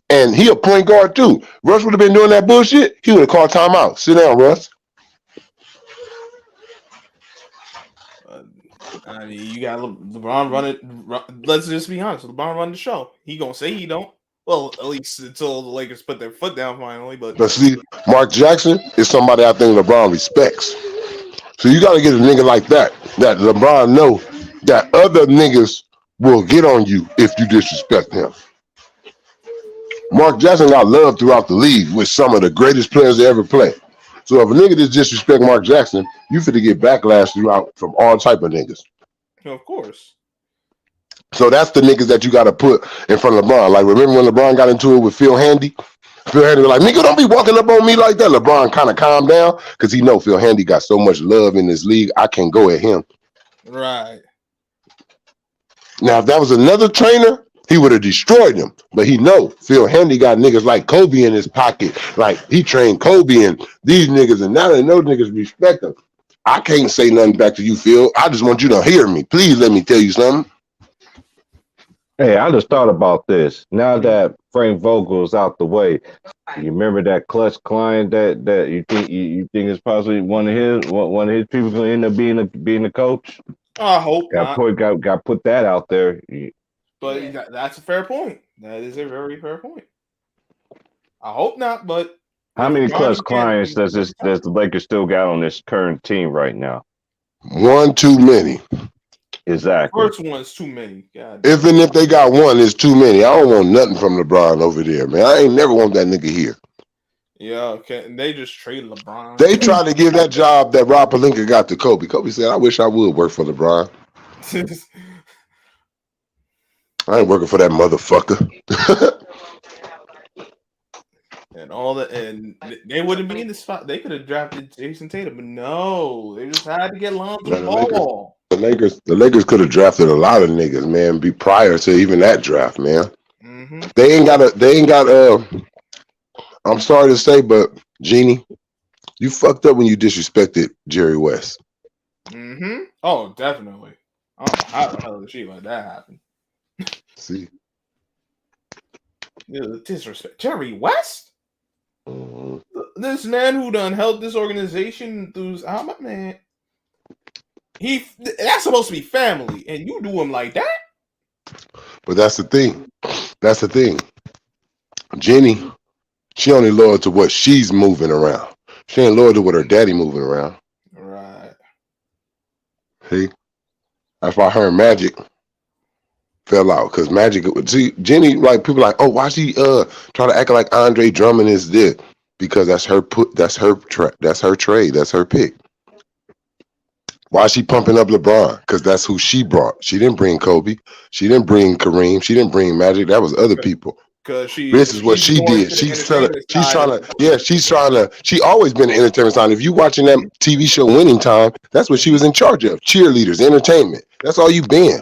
and he a point guard too. Russ would have been doing that bullshit. He would have called timeout. Sit down, Russ. I mean, you got LeBron running. Let's just be honest. LeBron run the show. He gonna say he don't. Well, at least until the Lakers put their foot down finally. But see, Mark Jackson is somebody I think LeBron respects. So you got to get a nigga like that LeBron know that other niggas will get on you if you disrespect him. Mark Jackson got love throughout the league with some of the greatest players to ever play. So if a nigga just disrespect Mark Jackson, you finna get backlash throughout from all type of niggas. Of course. So that's the niggas that you got to put in front of LeBron. Like, remember when LeBron got into it with Phil Handy? Phil Handy was like, nigga, don't be walking up on me like that. LeBron kind of calmed down because he know Phil Handy got so much love in this league. I can't go at him. Right. Now, if that was another trainer, he would have destroyed him. But he know Phil Handy got niggas like Kobe in his pocket. Like, he trained Kobe and these niggas, and now they know niggas respect him. I can't say nothing back to you, Phil. I just want you to hear me. Please let me tell you something. Hey, I just thought about this. Now that Frank Vogel's out the way, you remember that clutch client that you think is possibly one of his people gonna end up being a coach? I hope got not. Got put that out there. But that's a fair point. That is a very fair point. I hope not, but how many clutch clients does the Lakers still got on this current team right now? One too many. Exactly. First one's too many. God. Even if they got one, it's too many. I don't want nothing from LeBron over there, man. I ain't never want that nigga here. Yeah, okay. And they just traded LeBron. They tried to give that job that Rob Pelinka got to Kobe. Kobe said, I wish I would work for LeBron. I ain't working for that motherfucker. and they wouldn't be in the spot. They could have drafted Jason Tatum, but no, they just had to get Lonzo Ball. The Lakers could have drafted a lot of niggas, man, prior to even that draft, man. Mm-hmm. They ain't got I'm sorry to say, but Jeannie, you fucked up when you disrespected Jerry West. Mm-hmm. Oh, definitely. I don't know how the hell did she let that happen. See, disrespect Jerry West. Mm-hmm. This man who done helped this organization through man. That's supposed to be family, and you do him like that. But that's the thing. Jenny, she only loyal to what she's moving around. She ain't loyal to what her daddy moving around. Right. See, that's why her and Magic fell out, because Magic would see Jenny, like people like, oh, why she try to act like Andre Drummond is this? Because that's her trade, that's her pick. Why is she pumping up LeBron? Because that's who she brought. She didn't bring Kobe. She didn't bring Kareem. She didn't bring Magic. That was other people. This is what she did. She's trying to. She always been an entertainment side. If you watching that TV show Winning Time, that's what she was in charge of. Cheerleaders, entertainment. That's all you've been.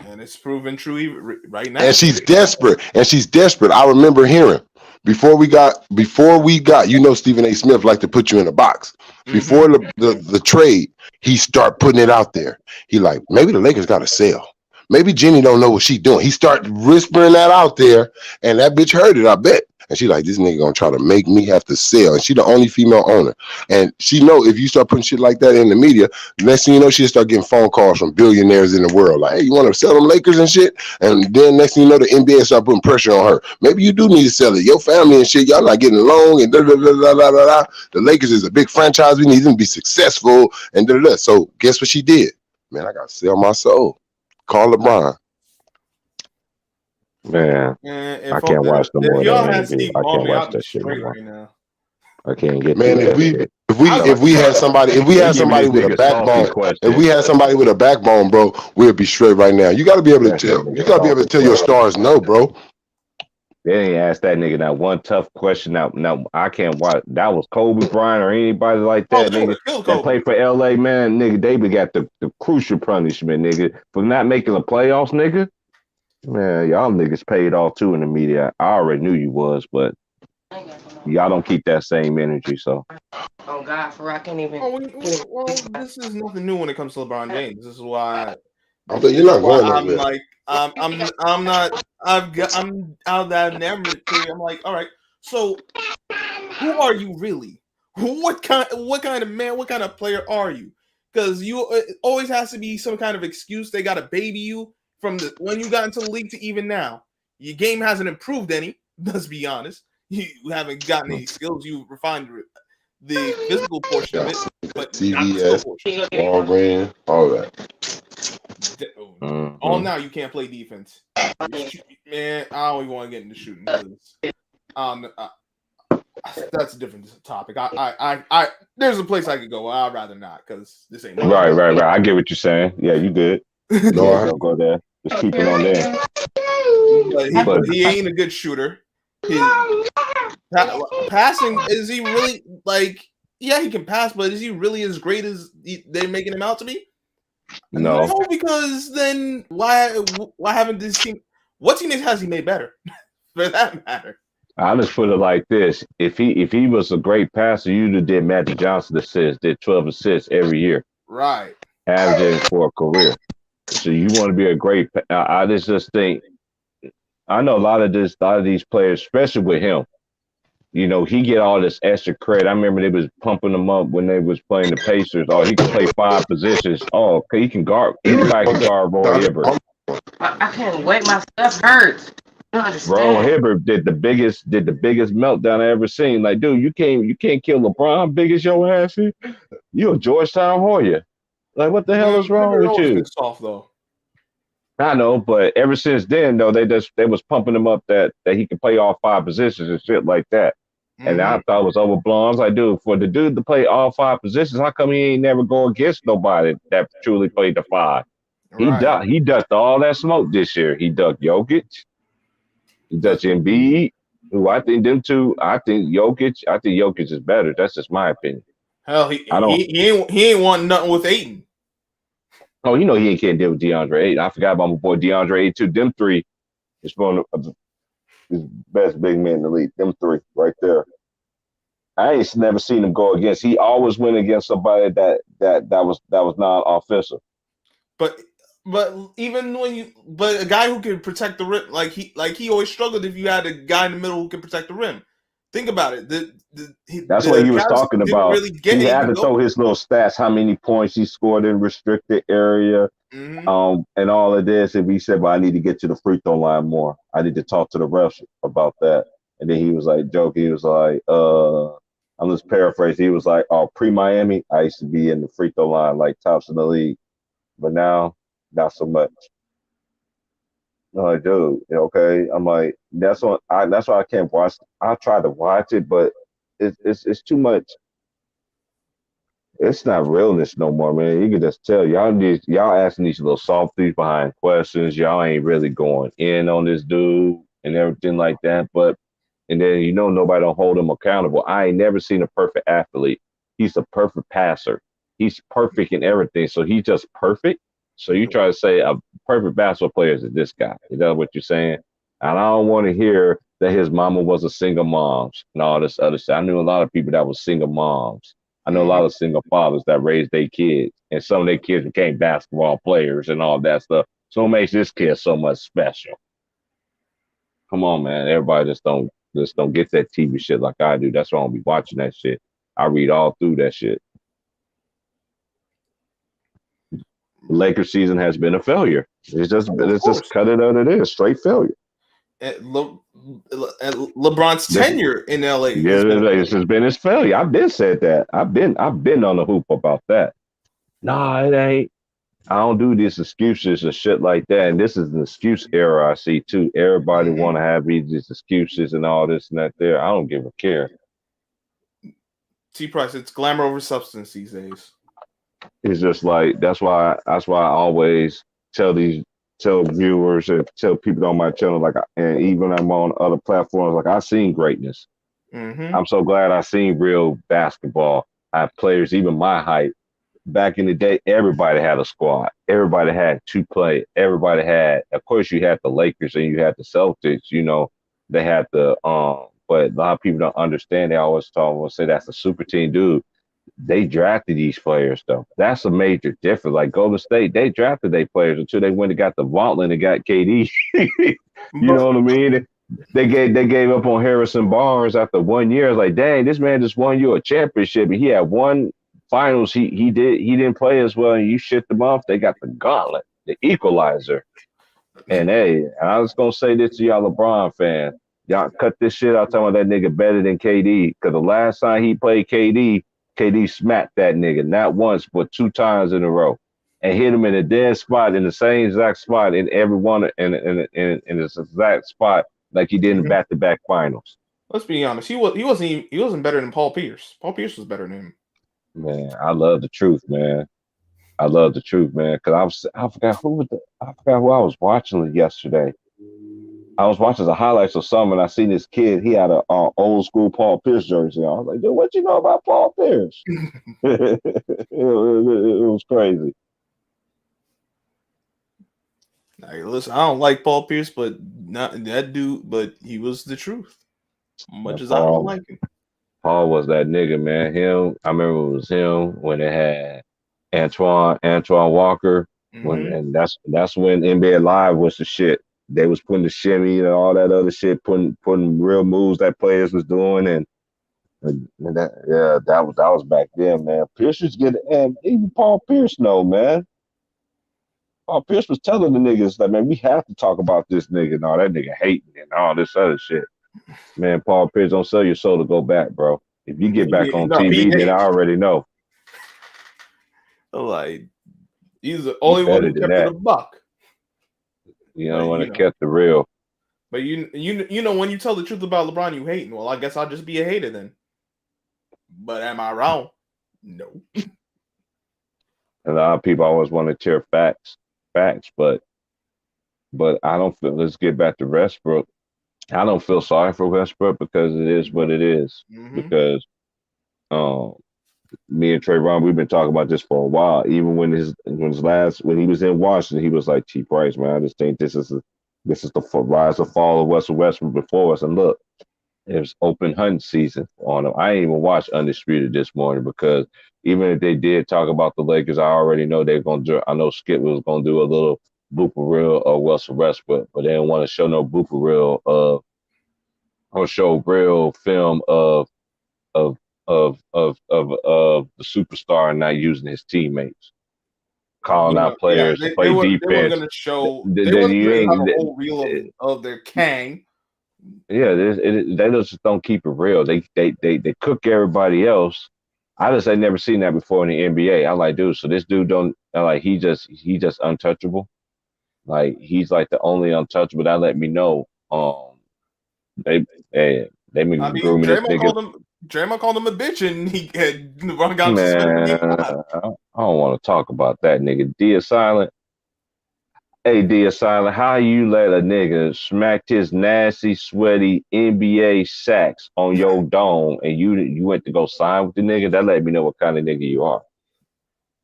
And it's proven true right now. And she's desperate. I remember hearing before we got, you know, Stephen A. Smith liked to put you in a box. Before the trade, he start putting it out there. He like, maybe the Lakers got to sell. Maybe Jenny don't know what she doing. He started whispering that out there, and that bitch heard it, I bet. And she like, this nigga gonna try to make me have to sell. And she the only female owner. And she know if you start putting shit like that in the media, next thing you know, she'll start getting phone calls from billionaires in the world. Like, hey, you want to sell them Lakers and shit? And then next thing you know, the NBA start putting pressure on her. Maybe you do need to sell it. Your family and shit, y'all not getting along and da da da da da da da. The Lakers is a big franchise. We need them to be successful and da da da. So guess what she did? Man, I gotta sell my soul. Call LeBron. Man, And I can't watch no more if of y'all that had interview. Steve I can't Ballmer, watch I'd be that shit no straight more. right now. I can't get Man, through if that shit. we had somebody, if we They had give me somebody this with a nigga salty backbone, if question. we had somebody with a backbone, bro, we'd be straight right now. You gotta be able to That's tell. that You nigga gotta be able to salty tell your question. stars no, bro. They ain't asked that nigga that one tough question. Now I can't watch. That was Kobe Bryant or anybody like Oh, that, nigga. Phil That Kobe. played for LA, man, nigga. They got the crucial punishment, nigga, for not making the playoffs, nigga. Man, y'all niggas paid off too in the media. I already knew you was, but y'all don't keep that same energy. So Oh God, for I can't even. Well, this is nothing new when it comes to LeBron James. This is why. But you're not going I'm nowhere. like, I'm not. I'm out of that narrative period. I'm like, all right. So, who are you really? What kind of man? What kind of player are you? Because you it always has to be some kind of excuse. They got to baby you from when you got into the league to even now. Your game hasn't improved any. Let's be honest. You haven't gotten any skills. You refined the physical portion of it, but not the skill CVS, portion. Walgreens, all that. All now you can't play defense. Man, I don't even want to get into shooting because that's a different topic. I there's a place I could go. I'd rather not because this ain't my right. I get what you're saying. Yeah, you good. No, Don't go there. Just keep it on there. But he ain't a good shooter. His passing, is he really like? Yeah, he can pass, but is he really as great as they're making him out to be? No, because then why haven't this team? What teammates has he made better? For that matter. I just put it like this: if he was a great passer, you'd have did Magic Johnson assists, did 12 assists every year, Right. averaging for a career. So you want to be a great. I just think I know a lot of these players, especially with him. You know, he get all this extra credit. I remember they was pumping him up when they was playing the Pacers. Oh, he can play 5 positions. Oh, okay, he can guard. Anybody can guard Roy Hibbert. I can't wait. My stuff hurts. I don't understand. Roy Hibbert did the biggest meltdown I ever seen. Like, dude, you can't kill LeBron, big as your ass is. You a Georgetown Hoya. Like, what the hell is wrong with Always you? been soft though. I know, but ever since then, though, they was pumping him up that he could play all 5 positions and shit like that. And I thought it was overblown. I was like, dude, for the dude to play all 5 positions, how come he ain't never go against nobody that truly played the 5? Right. He ducked all that smoke this year. He ducked Jokic. He ducked Embiid, who I think Jokic is better. That's just my opinion. Hell, he ain't want nothing with Ayton. Oh, you know he can't deal with DeAndre Ayton. I forgot about my boy DeAndre Ayton too. Them 3 is one of the best big men in the league. Them 3 right there. I ain't never seen him go against. He always went against somebody that was non offensive. But even when but a guy who can protect the rim, like he always struggled if you had a guy in the middle who can protect the rim. Think about it. That's what he was Cavs talking didn't about. really get He had Ayton to throw his little stats, how many points he scored in restricted area, and all of this. And he said, "Well, I need to get to the free throw line more. I need to talk to the refs about that." And then he was like, joking. He was like, I'm just paraphrasing. He was like, "Oh, pre-Miami, I used to be in the free throw line like tops in the league, but now not so much." I'm like, dude, okay. I'm like, that's why I can't watch. I try to watch it, but it's too much. It's not realness no more, man. You can just tell y'all asking these little softies behind questions. Y'all ain't really going in on this dude and everything like that. But and then nobody don't hold him accountable. I ain't never seen a perfect athlete. He's a perfect passer. He's perfect in everything. So he's just perfect. So you try to say a perfect basketball player is this guy. Is that what you're saying? And I don't want to hear that his mama was a single mom and all this other stuff. I knew a lot of people that was single moms. I know a lot of single fathers that raised their kids, and some of their kids became basketball players and all that stuff. So it makes this kid so much special. Come on, man. Everybody just don't just don't get that TV shit like I do. That's why I don't be watching that shit. I read all through that shit. Lakers season has been a failure. It's just cut it out. It is straight failure. LeBron's tenure in LA. Yeah, it's just been his failure. I've been said that. I've been on the hoop about that. Nah, it ain't. I don't do these excuses and shit like that. And this is an excuse era I see too. Everybody want to have these excuses and all this and that there. I don't give a care. T Price, it's glamour over substance these days. It's just like that's why I always tell viewers and tell people on my channel, like, and even I'm on other platforms, like, I've seen greatness. I'm so glad I seen real basketball. I have players even my height. Back in the day, everybody had a squad. Everybody had to play. Everybody had, of course, you had the Lakers and you had the Celtics. You know, they had the but a lot of people don't understand. They always say that's a super team, dude. They drafted these players though. That's a major difference. Like Golden State, they drafted their players until they went and got the Vaughtlin and got KD. You know what I mean? They gave up on Harrison Barnes after 1 year. It's like, dang, this man just won you a championship. And he had one finals. He didn't play as well, and you shipped them off. They got the gauntlet, the equalizer. And hey, I was gonna say this to y'all LeBron fans. Y'all cut this shit out talking about that nigga better than KD. Because the last time he played KD smacked that nigga, not once, but 2 times in a row. And hit him in a dead spot, in the same exact spot, in every one in this exact spot, like he did in back-to-back finals. Let's be honest. He wasn't better than Paul Pierce. Paul Pierce was better than him. Man, I love the truth, man. I love the truth, man. Cause I forgot who I was watching yesterday. I was watching the highlights of something, and I seen this kid. He had a old school Paul Pierce jersey. I was like, dude, what you know about Paul Pierce? it was crazy. Hey, listen, I don't like Paul Pierce, but not that dude. But he was the truth. Much as I don't like him. Paul was that nigga, man. I remember it was him when it had Antoine Walker. And that's when NBA Live was the shit. They was putting the shimmy and all that other shit, putting real moves that players was doing, and that was back then, man. Pierce was getting, and even Paul Pierce know, man. Paul Pierce was telling the niggas that, man, we have to talk about this nigga. No, that nigga hating and all this other shit. Man, Paul Pierce, don't sell your soul to go back, bro. If you get back on TV, then I already know. Like, he's the only one who kept it a buck. You know, when it kept it real. But you know, when you tell the truth about LeBron, you hating. Well, I guess I'll just be a hater then. But am I wrong? No. A lot of people always want to tear facts, but I don't feel. Let's get back to Westbrook. I don't feel sorry for Westbrook because it is what it is. Because me and Trayvon, we've been talking about this for a while. Even when he was in Washington, he was like, T Price, man, I just think this is the rise or fall of Russell Westbrook before us. And look, it was open hunt season on him. I didn't even watch Undisputed this morning because even if they did talk about the Lakers, I already know they're gonna do. I know Skip was gonna do a little blooper reel of Russell Westbrook, but they didn't want to show no blooper reel or show real film of the superstar and not using his teammates, calling out players to play defense. They were going to show. They were going to have a whole reel of their Kang. Yeah, they just don't keep it real. They cook everybody else. I ain't never seen that before in the NBA. I'm like, dude, so this dude don't like he just untouchable. Like he's like the only untouchable. That let me know. They been grooming this nigga. Draymond called him a bitch, and LeBron got suspended. I don't want to talk about that nigga. Dia Silent. Hey, Dia Silent, how you let a nigga smack his nasty, sweaty NBA sacks on your dome, and you went to go sign with the nigga? That let me know what kind of nigga you are.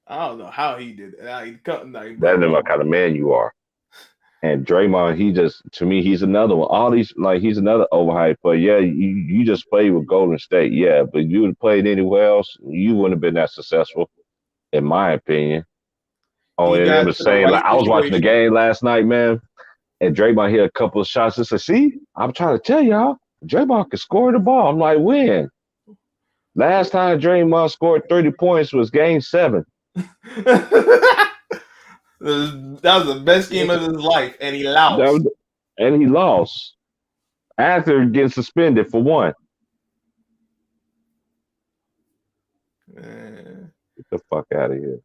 I don't know how he did it. That know what kind of man you are. And Draymond, to me, he's another one. All these, like, he's another overhyped player. Yeah, you just played with Golden State, yeah, but you would have played anywhere else, you wouldn't have been that successful, in my opinion. Oh, and I was saying, like, I was watching the game last night, man, and Draymond hit a couple of shots and said, see, I'm trying to tell y'all, Draymond can score the ball. I'm like, when? Last time Draymond scored 30 points was Game 7. That was the best game of his life, and he lost. And he lost after getting suspended for one. Man. Get the fuck out of here.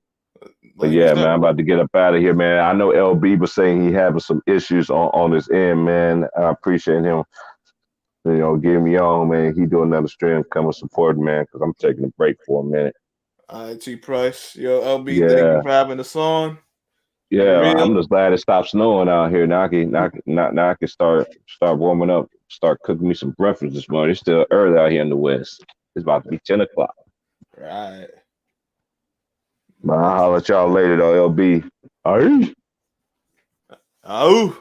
But yeah, man, I'm about to get up out of here, man. I know LB was saying he having some issues on his end, man. I appreciate him, getting me on, man. He doing another stream, coming supporting, man, because I'm taking a break for a minute. All right, T Price. Yo, LB, Yeah. thank you for having us on. Yeah, I'm just glad it stopped snowing out here. Now I can start warming up, start cooking me some breakfast this morning. It's still early out here in the West. It's about to be 10 o'clock. Right. But I'll holler at y'all later, though, LB. All right. Oh.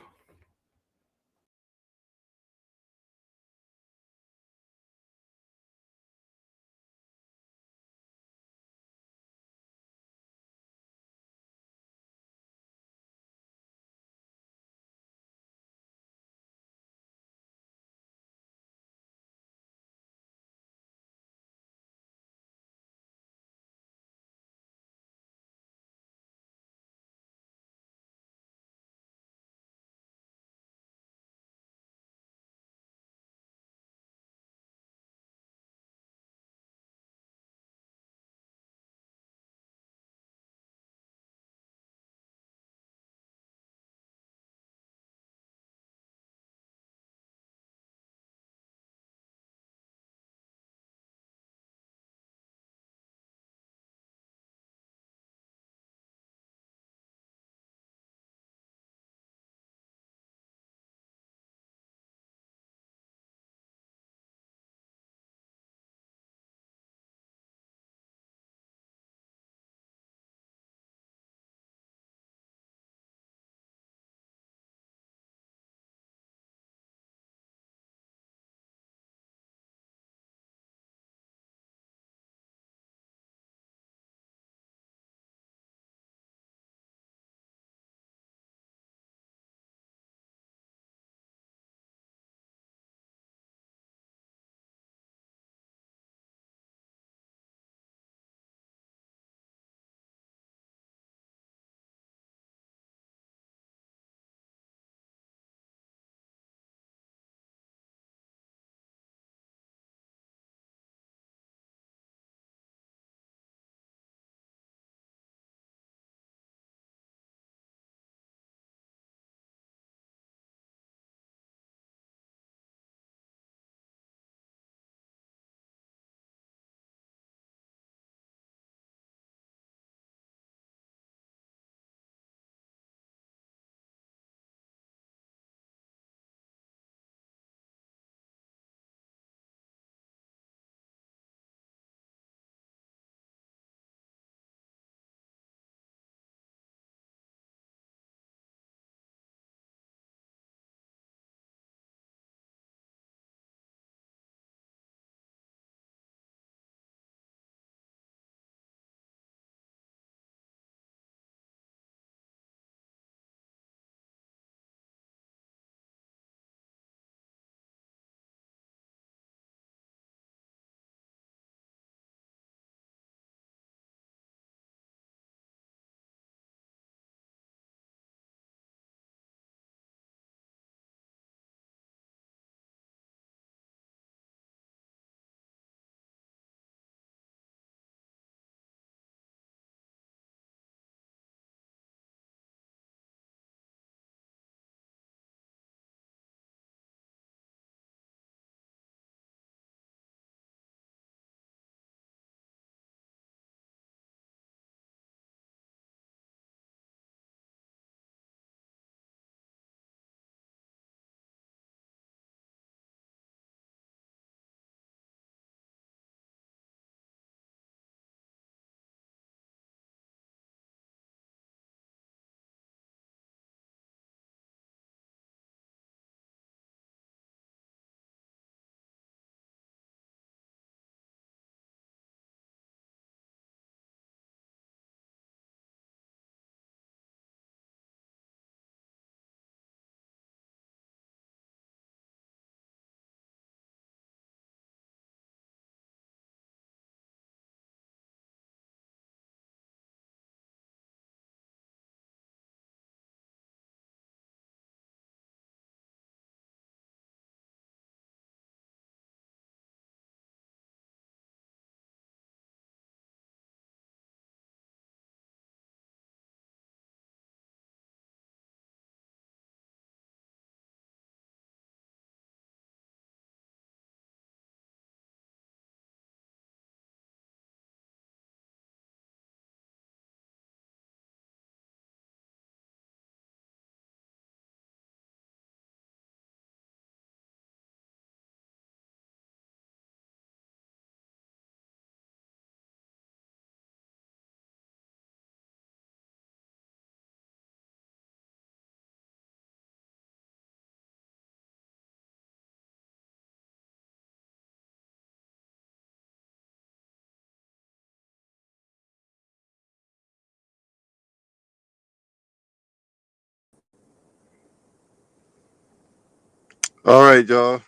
All right, y'all.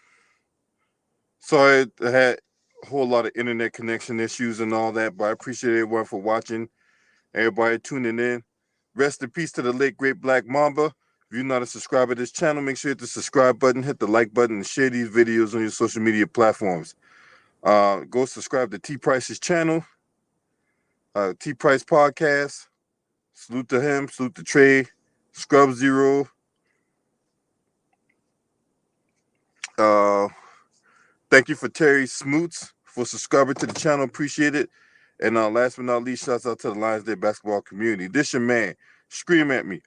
Sorry I had a whole lot of internet connection issues and all that, but I appreciate everyone for watching, everybody tuning in. Rest in peace to the late, great Black Mamba. If you're not a subscriber to this channel, make sure you hit the subscribe button, hit the like button, and share these videos on your social media platforms. Go subscribe to T Price's channel, T Price Podcast. Salute to him, salute to Trey, Scrub Zero. Thank you for Terry Smoots for subscribing to the channel. Appreciate it. And last but not least, shouts out to the Lions Day basketball community. This your man. Scream at me.